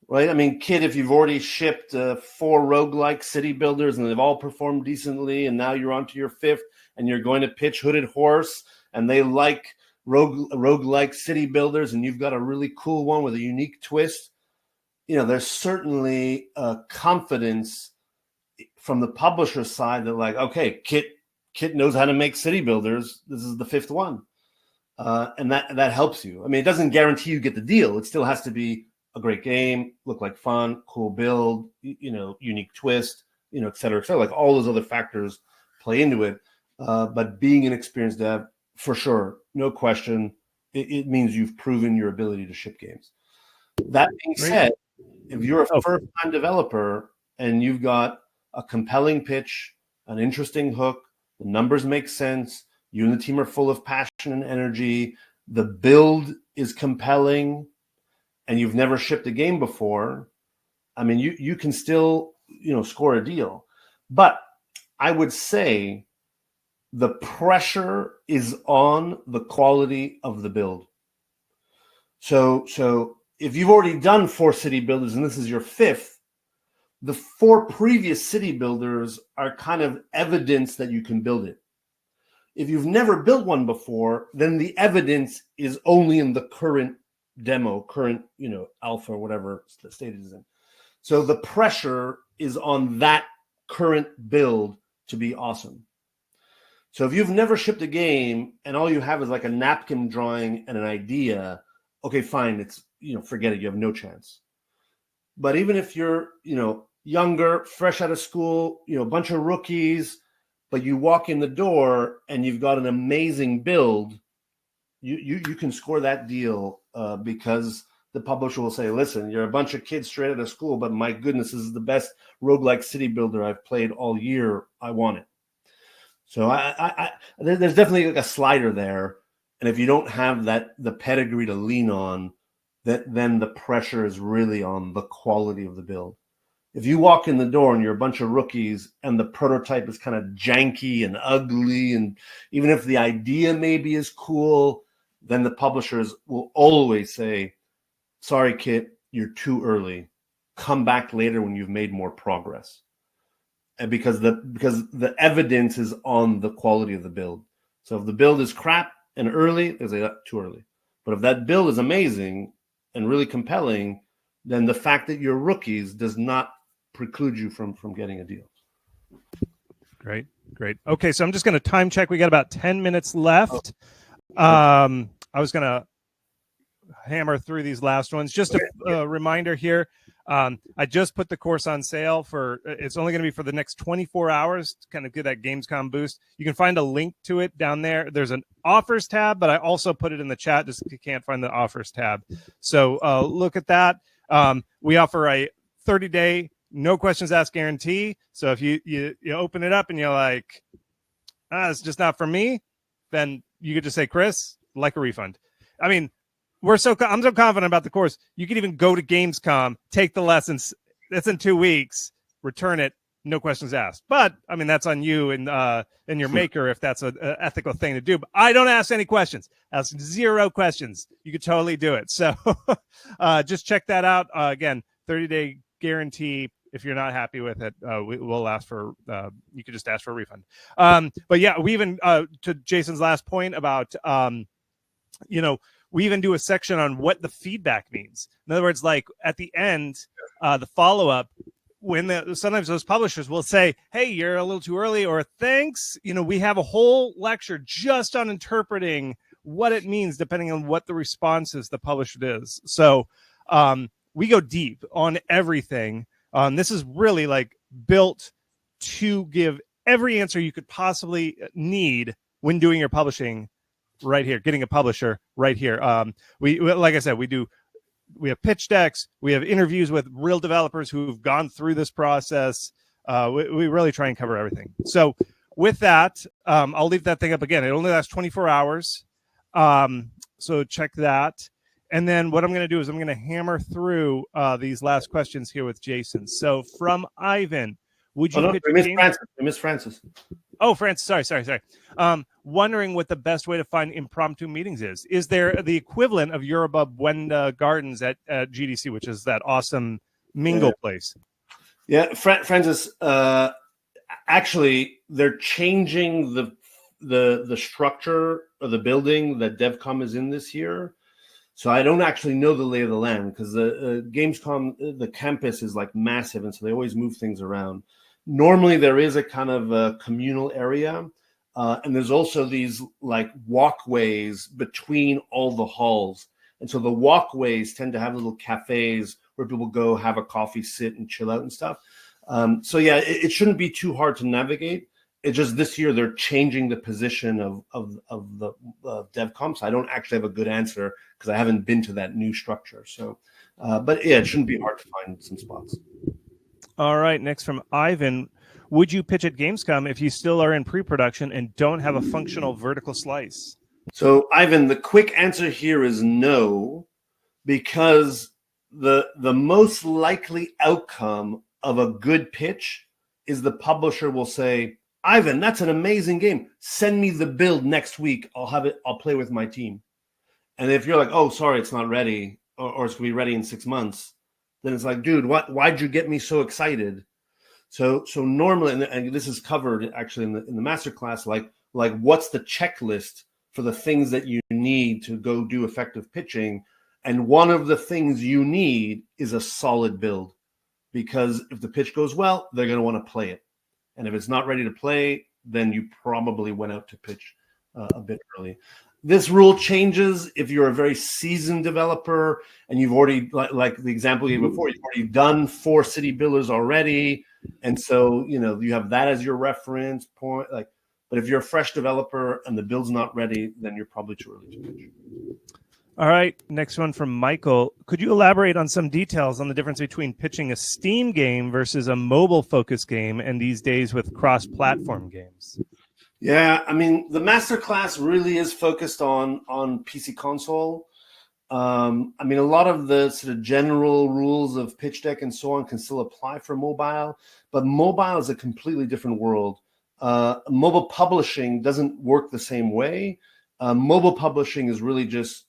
S2: right? I mean, Kit, if you've already shipped 4 roguelike city builders and they've all performed decently, and now you're on to your 5th and you're going to pitch Hooded Horse and they like roguelike city builders and you've got a really cool one with a unique twist, there's certainly a confidence from the publisher side that, like, okay, Kit knows how to make city builders. This is the 5th one. And that helps you. I mean, it doesn't guarantee you get the deal. It still has to be a great game, look like fun, cool build, unique twist, et cetera, like all those other factors play into it. But being an experienced dev, for sure, no question, it means you've proven your ability to ship games. That being said, if you're a first-time developer and you've got a compelling pitch, an interesting hook, the numbers make sense, you and the team are full of passion and energy, the build is compelling, and you've never shipped a game before, I mean, you can still, score a deal. But I would say the pressure is on the quality of the build. So if you've already done 4 city builders and this is your 5th, the 4 previous city builders are kind of evidence that you can build it. If you've never built one before, then the evidence is only in the current demo, alpha or whatever the state it is in. So the pressure is on that current build to be awesome. So if you've never shipped a game and all you have is like a napkin drawing and an idea, okay, fine, it's, forget it, you have no chance. But even if you're, younger, fresh out of school, a bunch of rookies, but you walk in the door and you've got an amazing build, you can score that deal because the publisher will say, listen, you're a bunch of kids straight out of school, but my goodness, this is the best roguelike city builder I've played all year. I want it. So there's definitely like a slider there. And if you don't have the pedigree to lean on, then the pressure is really on the quality of the build. If you walk in the door and you're a bunch of rookies and the prototype is kind of janky and ugly, and even if the idea maybe is cool, then the publishers will always say, sorry, Kit, you're too early. Come back later when you've made more progress. And because the evidence is on the quality of the build. So if the build is crap and early, they say too early. But if that build is amazing and really compelling, then the fact that you're rookies does not preclude you from getting a deal.
S1: Great. Okay, so I'm just going to time check. We got about 10 minutes left. I was going to hammer through these last ones. Just a reminder here. I just put the course on sale it's only going to be for the next 24 hours to kind of get that Gamescom boost. You can find a link to it down there. There's an offers tab, but I also put it in the chat just if you can't find the offers tab. So look at that. We offer a 30-day, no questions asked guarantee. So if you open it up and you're like, it's just not for me, then you could just say, Chris, like a refund. I mean, I'm so confident about the course. You can even go to Gamescom, take the lessons. That's in 2 weeks, return it, no questions asked. But I mean, that's on you and your maker if that's an ethical thing to do. But I don't ask any questions. Ask 0 questions. You could totally do it. So just check that out. Again, 30-day guarantee. If you're not happy with it, we'll ask for. You could just ask for a refund. But yeah, we even to Jason's last point about we even do a section on what the feedback means. In other words, like at the end, the follow-up, when sometimes those publishers will say, hey, you're a little too early, or thanks. We have a whole lecture just on interpreting what it means, depending on what the response is the publisher is. So we go deep on everything. This is really like built to give every answer you could possibly need when doing your publishing right here, getting a publisher right here. We like I said, we have pitch decks, we have interviews with real developers who've gone through this process. We really try and cover everything. So with that, I'll leave that thing up again. It only lasts 24 hours. So check that. And then what I'm going to do is I'm going to hammer through these last questions here with Jason. So from Ivan, would you pitch
S2: Miss Francis.
S1: Oh, Francis, sorry. Wondering what the best way to find impromptu meetings is. Is there the equivalent of Yoruba Buenda Gardens at GDC, which is that awesome mingle place?
S2: Yeah, Francis, actually, they're changing the structure of the building that Devcom is in this year. So I don't actually know the lay of the land because the Gamescom, the campus is like massive, and so they always move things around. Normally, there is a kind of a communal area, and there's also these like walkways between all the halls. And so the walkways tend to have little cafes where people go have a coffee, sit, and chill out and stuff. So yeah, it shouldn't be too hard to navigate. It's just this year they're changing the position of the Devcom. So I don't actually have a good answer because I haven't been to that new structure. So, but yeah, it shouldn't be hard to find some spots.
S1: All right. Next from Ivan, would you pitch at Gamescom if you still are in pre-production and don't have a functional vertical slice?
S2: So Ivan, the quick answer here is no, because the most likely outcome of a good pitch is the publisher will say, Ivan, that's an amazing game. Send me the build next week. I'll have it. I'll play with my team. And if you're like, oh, sorry, it's not ready, or it's going to be ready in 6 months, then it's like, dude, why'd you get me so excited? So normally, and this is covered actually in the masterclass, like what's the checklist for the things that you need to go do effective pitching? And one of the things you need is a solid build, because if the pitch goes well, they're going to want to play it. And if it's not ready to play, then you probably went out to pitch a bit early. This rule changes if you're a very seasoned developer and you've already, like the example you gave before, you've already done 4 city builders already. And so, you have that as your reference point. But if you're a fresh developer and the build's not ready, then you're probably too early to pitch.
S1: All right, next one from Michael. Could you elaborate on some details on the difference between pitching a Steam game versus a mobile-focused game, and these days with cross-platform games?
S2: Yeah, I mean, the masterclass really is focused on PC console. I mean, a lot of the sort of general rules of pitch deck and so on can still apply for mobile, but mobile is a completely different world. Mobile publishing doesn't work the same way. Mobile publishing is really just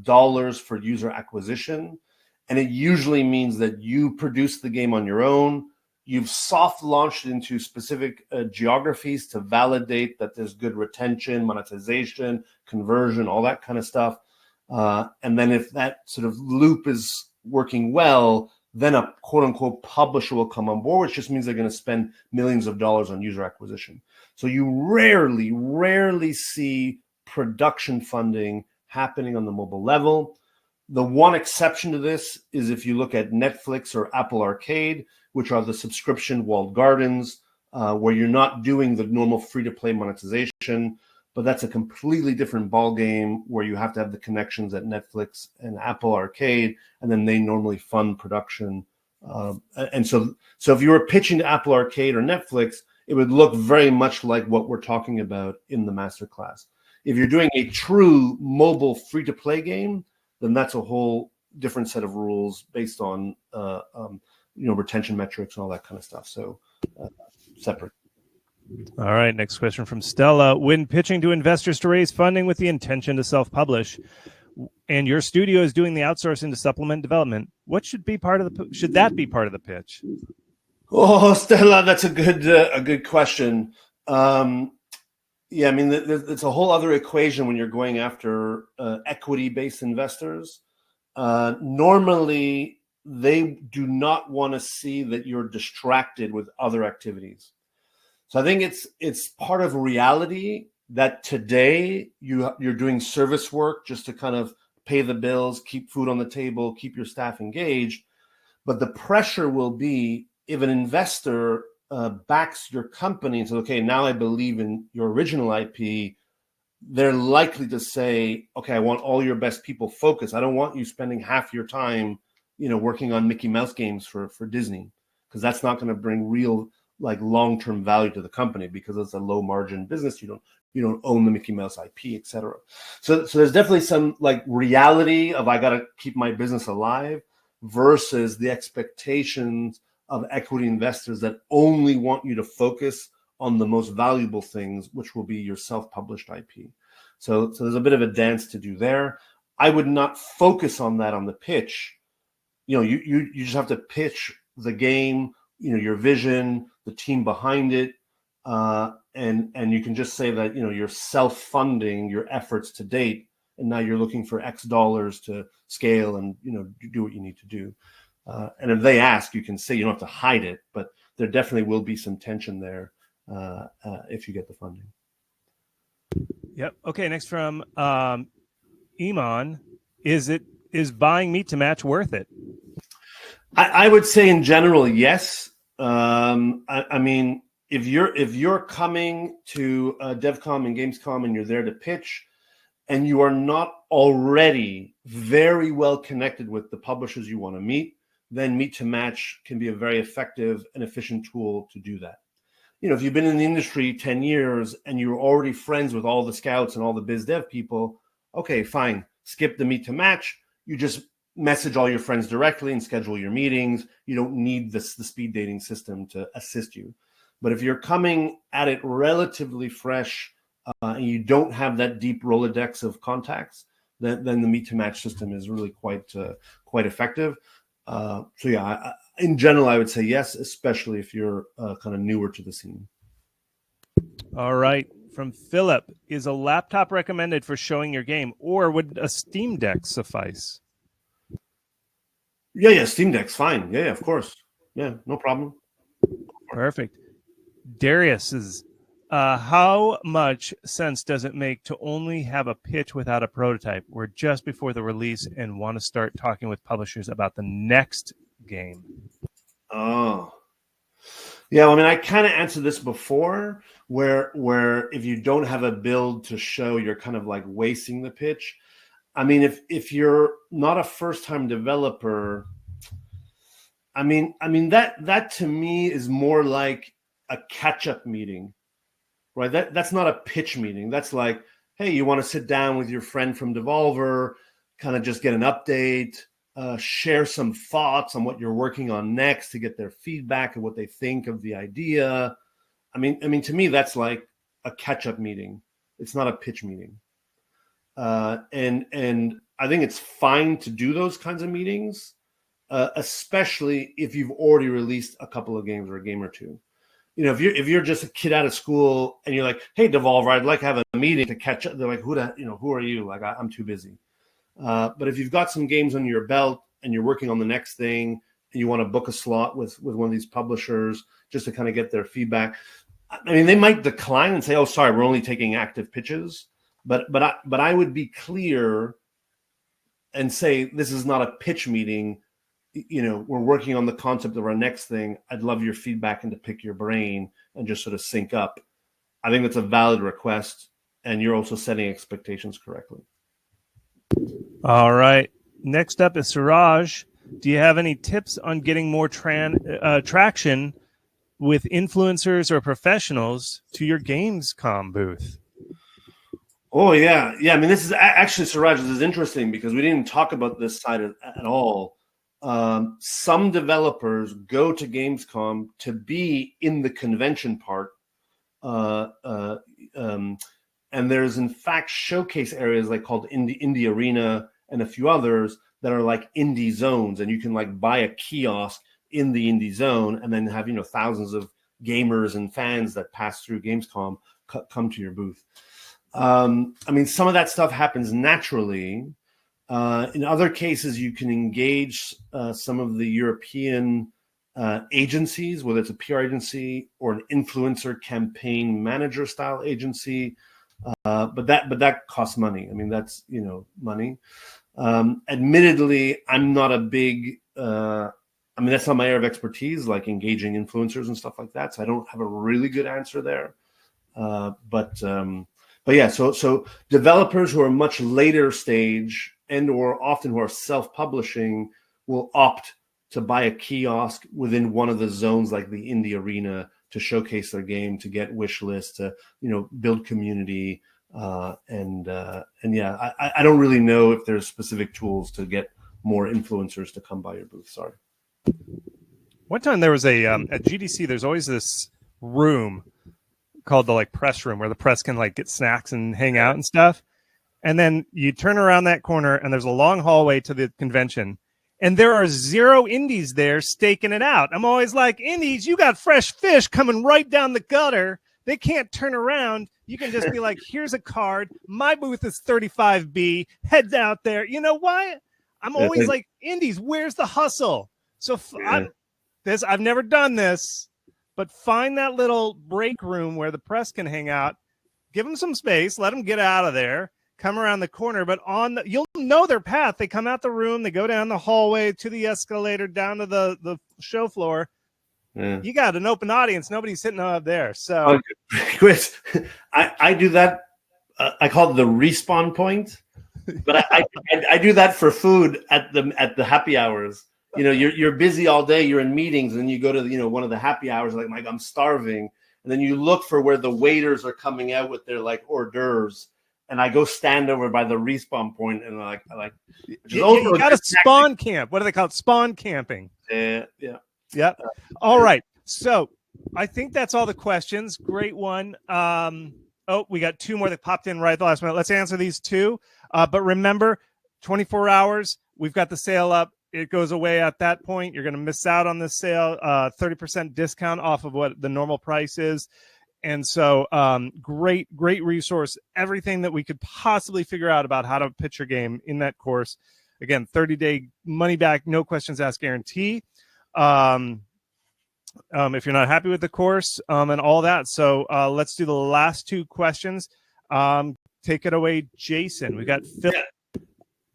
S2: dollars for user acquisition. And it usually means that you produce the game on your own. You've soft launched into specific geographies to validate that there's good retention, monetization, conversion, all that kind of stuff. And then if that sort of loop is working well, then a quote unquote publisher will come on board, which just means they're going to spend millions of dollars on user acquisition. So you rarely see production funding happening on the mobile level. The one exception to this is if you look at Netflix or Apple Arcade, which are the subscription walled gardens, where you're not doing the normal free-to-play monetization, but that's a completely different ballgame where you have to have the connections at Netflix and Apple Arcade, and then they normally fund production. And so if you were pitching to Apple Arcade or Netflix, it would look very much like what we're talking about in the masterclass. If you're doing a true mobile free-to-play game, then that's a whole different set of rules based on retention metrics and all that kind of stuff. So separate.
S1: All right. Next question from Stella. When pitching to investors to raise funding with the intention to self-publish, and your studio is doing the outsourcing to supplement development, what should that be part of the pitch?
S2: Oh, Stella, that's a good question. Yeah, I mean, it's a whole other equation when you're going after equity-based investors. Normally, they do not want to see that you're distracted with other activities. So I think it's part of reality that today you're doing service work just to kind of pay the bills, keep food on the table, keep your staff engaged. But the pressure will be if an investor backs your company and says, okay, now I believe in your original IP, they're likely to say, okay, I want all your best people focused. I don't want you spending half your time, working on Mickey Mouse games for Disney, because that's not going to bring real long-term value to the company, because it's a low margin business. You don't own the Mickey Mouse IP, et cetera. So there's definitely some reality of I got to keep my business alive versus the expectations of equity investors that only want you to focus on the most valuable things, which will be your self-published IP. So there's a bit of a dance to do there. I would not focus on that on the pitch. You just have to pitch the game, your vision, the team behind it, and you can just say that you're self-funding your efforts to date, and now you're looking for X dollars to scale and do what you need to do. And if they ask, you can say, you don't have to hide it, but there definitely will be some tension there if you get the funding.
S1: Yep. Okay. Next from Iman, is buying Meet to Match worth it?
S2: I would say in general, yes. I mean, if you're coming to Devcom and Gamescom and you're there to pitch, and you are not already very well connected with the publishers you want to meet, then Meet to Match can be a very effective and efficient tool to do that. If you've been in the industry 10 years and you're already friends with all the scouts and all the biz dev people, okay, fine. Skip the Meet to Match. You just message all your friends directly and schedule your meetings. You don't need the speed dating system to assist you. But if you're coming at it relatively fresh and you don't have that deep Rolodex of contacts, then the Meet to Match system is really quite effective. So yeah, in general, I would say yes, especially if you're kind of newer to the scene.
S1: All right. From Philip, is a laptop recommended for showing your game, or would a Steam Deck suffice?
S2: Yeah, Steam Deck's fine. Yeah, of course. Yeah, no problem.
S1: Perfect. Darius is, how much sense does it make to only have a pitch without a prototype? We're just before the release and want to start talking with publishers about the next game.
S2: Oh, yeah. Well, I mean, I kind of answered this before, where if you don't have a build to show, you're kind of wasting the pitch. I mean, if you're not a first-time developer, I mean that to me is more like a catch-up meeting, right? That's not a pitch meeting. That's like, hey, you want to sit down with your friend from Devolver, kind of just get an update, share some thoughts on what you're working on next to get their feedback and what they think of the idea. I mean, to me, that's like a catch-up meeting. It's not a pitch meeting. And I think it's fine to do those kinds of meetings, especially if you've already released a couple of games or a game or two. If you're just a kid out of school and you're like, hey, Devolver, I'd like to have a meeting to catch up. They're like, who are you? Like, I'm too busy. But if you've got some games under your belt and you're working on the next thing and you want to book a slot with one of these publishers just to kind of get their feedback, I mean, they might decline and say, oh, sorry, we're only taking active pitches. But I would be clear and say, this is not a pitch meeting. We're working on the concept of our next thing. I'd love your feedback and to pick your brain and just sort of sync up. I think that's a valid request, and you're also setting expectations correctly.
S1: All right. Next up is Suraj. Do you have any tips on getting more traction with influencers or professionals to your Gamescom booth?
S2: Oh, yeah. I mean, this is actually, Suraj, this is interesting because we didn't talk about this side at all. some developers go to Gamescom to be in the convention part. And there's in fact showcase areas like called Indie Arena and a few others that are like indie zones, and you can like buy a kiosk in the indie zone and then have, you know, thousands of gamers and fans that pass through Gamescom come to your booth. I mean, some of that stuff happens naturally. In other cases, you can engage some of the European agencies, whether it's a PR agency or an influencer campaign manager style agency. But that costs money. I mean, that's, you know, money. Admittedly, I'm not a big, I mean, that's not my area of expertise, like engaging influencers and stuff like that. So I don't have a really good answer there. But yeah, so developers who are much later stage and or often who are self-publishing will opt to buy a kiosk within one of the zones like the Indie Arena to showcase their game, to get wish lists, to, you know, build community. And yeah, I don't really know if there's specific tools to get more influencers to come by your booth. Sorry.
S1: One time there was at GDC, there's always this room called the like press room where the press can like get snacks and hang out and stuff. And then you turn around that corner and there's a long hallway to the convention. And there are 0 indies there staking it out. I'm always like, indies, you got fresh fish coming right down the gutter. They can't turn around. You can just be like, here's a card. My booth is 35B. Head out there. You know why? I'm always like, indies, where's the hustle? So I've never done this, but find that little break room where the press can hang out. Give them some space. Let them get out of there. Come around the corner, but you'll know their path. They come out the room, they go down the hallway to the escalator, down to the show floor. Yeah. You got an open audience. Nobody's sitting up there. So,
S2: Chris, I do that. I call it the respawn point, but I do that for food at the happy hours. You know, you're busy all day. You're in meetings, and you go to, you know, one of the happy hours. Like I'm starving, and then you look for where the waiters are coming out with their like hors d'oeuvres. And I go stand over by the respawn point, and I like.
S1: You got a spawn camp. What do they call it? Spawn camping.
S2: Yeah.
S1: All right. So I think that's all the questions. Great one. We got 2 more that popped in right at the last minute. Let's answer these 2. But remember, 24 hours. We've got the sale up. It goes away at that point. You're going to miss out on this sale. 30% discount off of what the normal price is. And so great resource. Everything that we could possibly figure out about how to pitch your game in that course. Again, 30-day money back, no questions asked guarantee. If you're not happy with the course and all that. So let's do the last 2 questions. Take it away, Jason. We got Phil.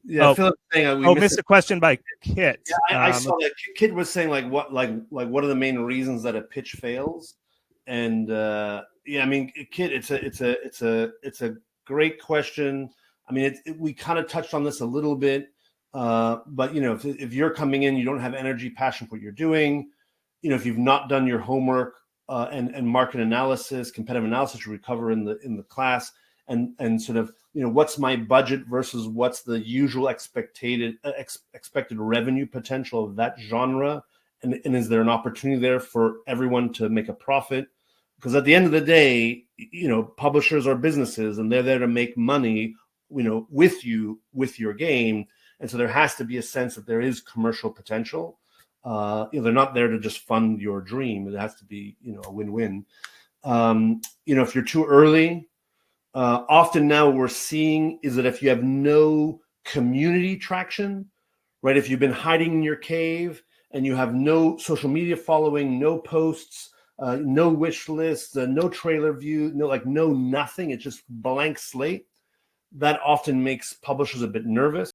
S2: Yeah, Philip saying
S1: missed a question by Kit.
S2: Yeah, I saw that. Kit was saying like what are the main reasons that a pitch fails? And I mean, Kit, it's a great question. I mean, we kind of touched on this a little bit, but you know, if you're coming in, you don't have energy, passion for what you're doing. You know, if you've not done your homework and market analysis, competitive analysis, we cover in the class, and sort of, you know, what's my budget versus what's the usual expected revenue potential of that genre, and is there an opportunity there for everyone to make a profit? Because at the end of the day, you know, publishers are businesses and they're there to make money, you know, with your game. And so there has to be a sense that there is commercial potential. You know, they're not there to just fund your dream. It has to be, you know, a win-win. You know, if you're too early, often now what we're seeing is that if you have no community traction, right? If you've been hiding in your cave and you have no social media following, no posts, no wish lists, no trailer view, no nothing. It's just blank slate. That often makes publishers a bit nervous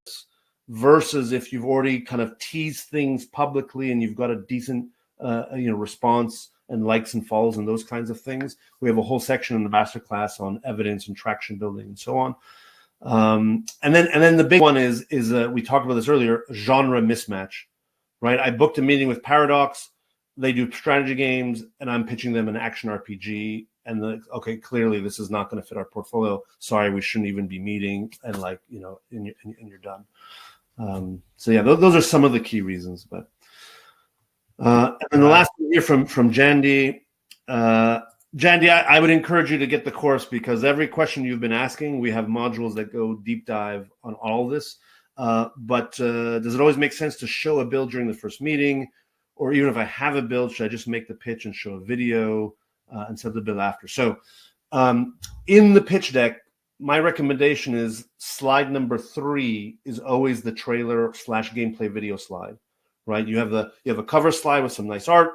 S2: versus if you've already kind of teased things publicly and you've got a decent, response and likes and follows and those kinds of things. We have a whole section in the masterclass on evidence and traction building and so on. And then the big one is we talked about this earlier, genre mismatch, right? I booked a meeting with Paradox. They do strategy games, and I'm pitching them an action RPG. And okay, clearly this is not going to fit our portfolio. Sorry, we shouldn't even be meeting. And and you're done. So yeah, those are some of the key reasons. But and the last one here from Jandy. Jandy, I would encourage you to get the course, because every question you've been asking, we have modules that go deep dive on all of this. But does it always make sense to show a build during the first meeting? Or even if I have a build, should I just make the pitch and show a video instead of the build after? So in the pitch deck, my recommendation is slide number 3 is always the trailer / gameplay video slide, right? You have a cover slide with some nice art.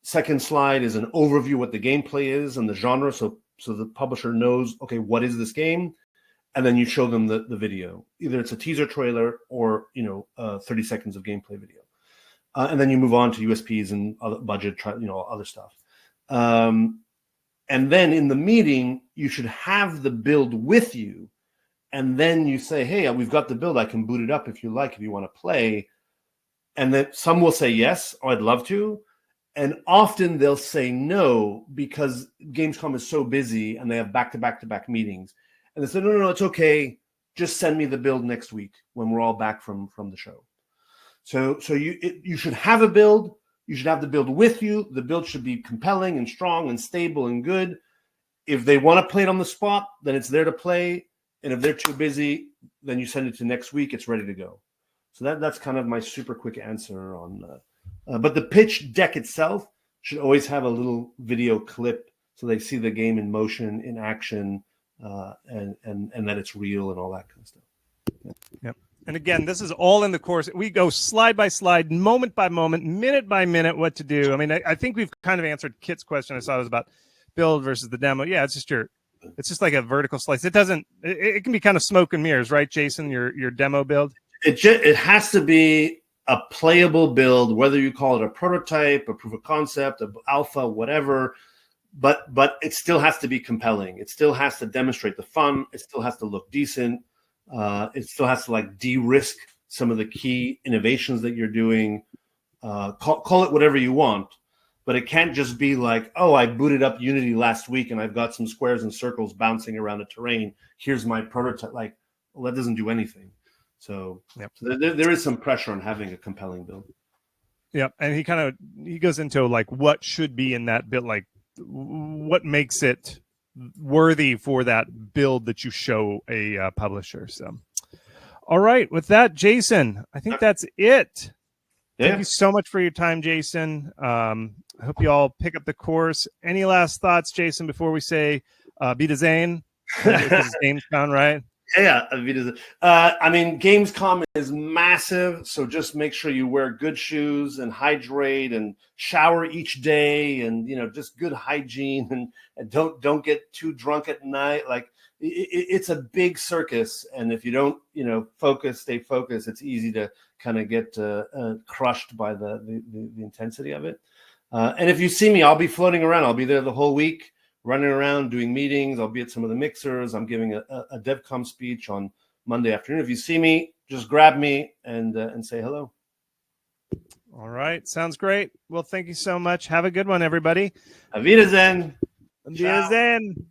S2: Second slide is an overview of what the gameplay is and the genre, so the publisher knows, okay, what is this game? And then you show them the video. Either it's a teaser trailer or 30 seconds of gameplay video. And then you move on to USPs and other budget, other stuff. And then in the meeting, you should have the build with you. And then you say, hey, we've got the build. I can boot it up if you like, if you want to play. And then some will say yes, or I'd love to. And often they'll say no, because Gamescom is so busy and they have back-to-back meetings. And they say, no, it's okay. Just send me the build next week when we're all back from the show. So you should have a build. You should have the build with you. The build should be compelling and strong and stable and good. If they want to play it on the spot, then it's there to play. And if they're too busy, then you send it to next week. It's ready to go. So that's kind of my super quick answer on. But the pitch deck itself should always have a little video clip so they see the game in motion, in action, and that it's real and all that kind of stuff.
S1: Yep. And again, this is all in the course. We go slide by slide, moment by moment, minute by minute, what to do. I mean, I think we've kind of answered Kit's question. I saw it was about build versus the demo. Yeah, it's just like a vertical slice. It can be kind of smoke and mirrors, right, Jason? Your demo build.
S2: It has to be a playable build, whether you call it a prototype, a proof of concept, an alpha, whatever. But it still has to be compelling. It still has to demonstrate the fun. It still has to look decent. It still has to de-risk some of the key innovations that you're doing. Call it whatever you want, but it can't just be like, oh, I booted up Unity last week and I've got some squares and circles bouncing around the terrain. Here's my prototype. That doesn't do anything. So,
S1: yep.
S2: So there is some pressure on having a compelling build.
S1: Yep, and he goes into what should be in that build, what makes it worthy for that build that you show a publisher. So, all right, with that, Jason, I think that's it. Yeah. Thank you so much for your time, Jason. I hope you all pick up the course. Any last thoughts, Jason, before we say Wiedersehen? Gamescom, right?
S2: Yeah, I mean, Gamescom is massive, so just make sure you wear good shoes and hydrate and shower each day, and just good hygiene, and don't get too drunk at night. It's a big circus, and if you don't stay focused, it's easy to kind of get crushed by the intensity of it. And if you see me, I'll be floating around. I'll be there the whole week, running around doing meetings. I'll be at some of the mixers. I'm giving a Devcom speech on Monday afternoon. If you see me, just grab me and say hello.
S1: All right. Sounds great. Well, thank you so much. Have a good one, everybody.
S2: Auf Wiedersehen.
S1: Wiedersehen.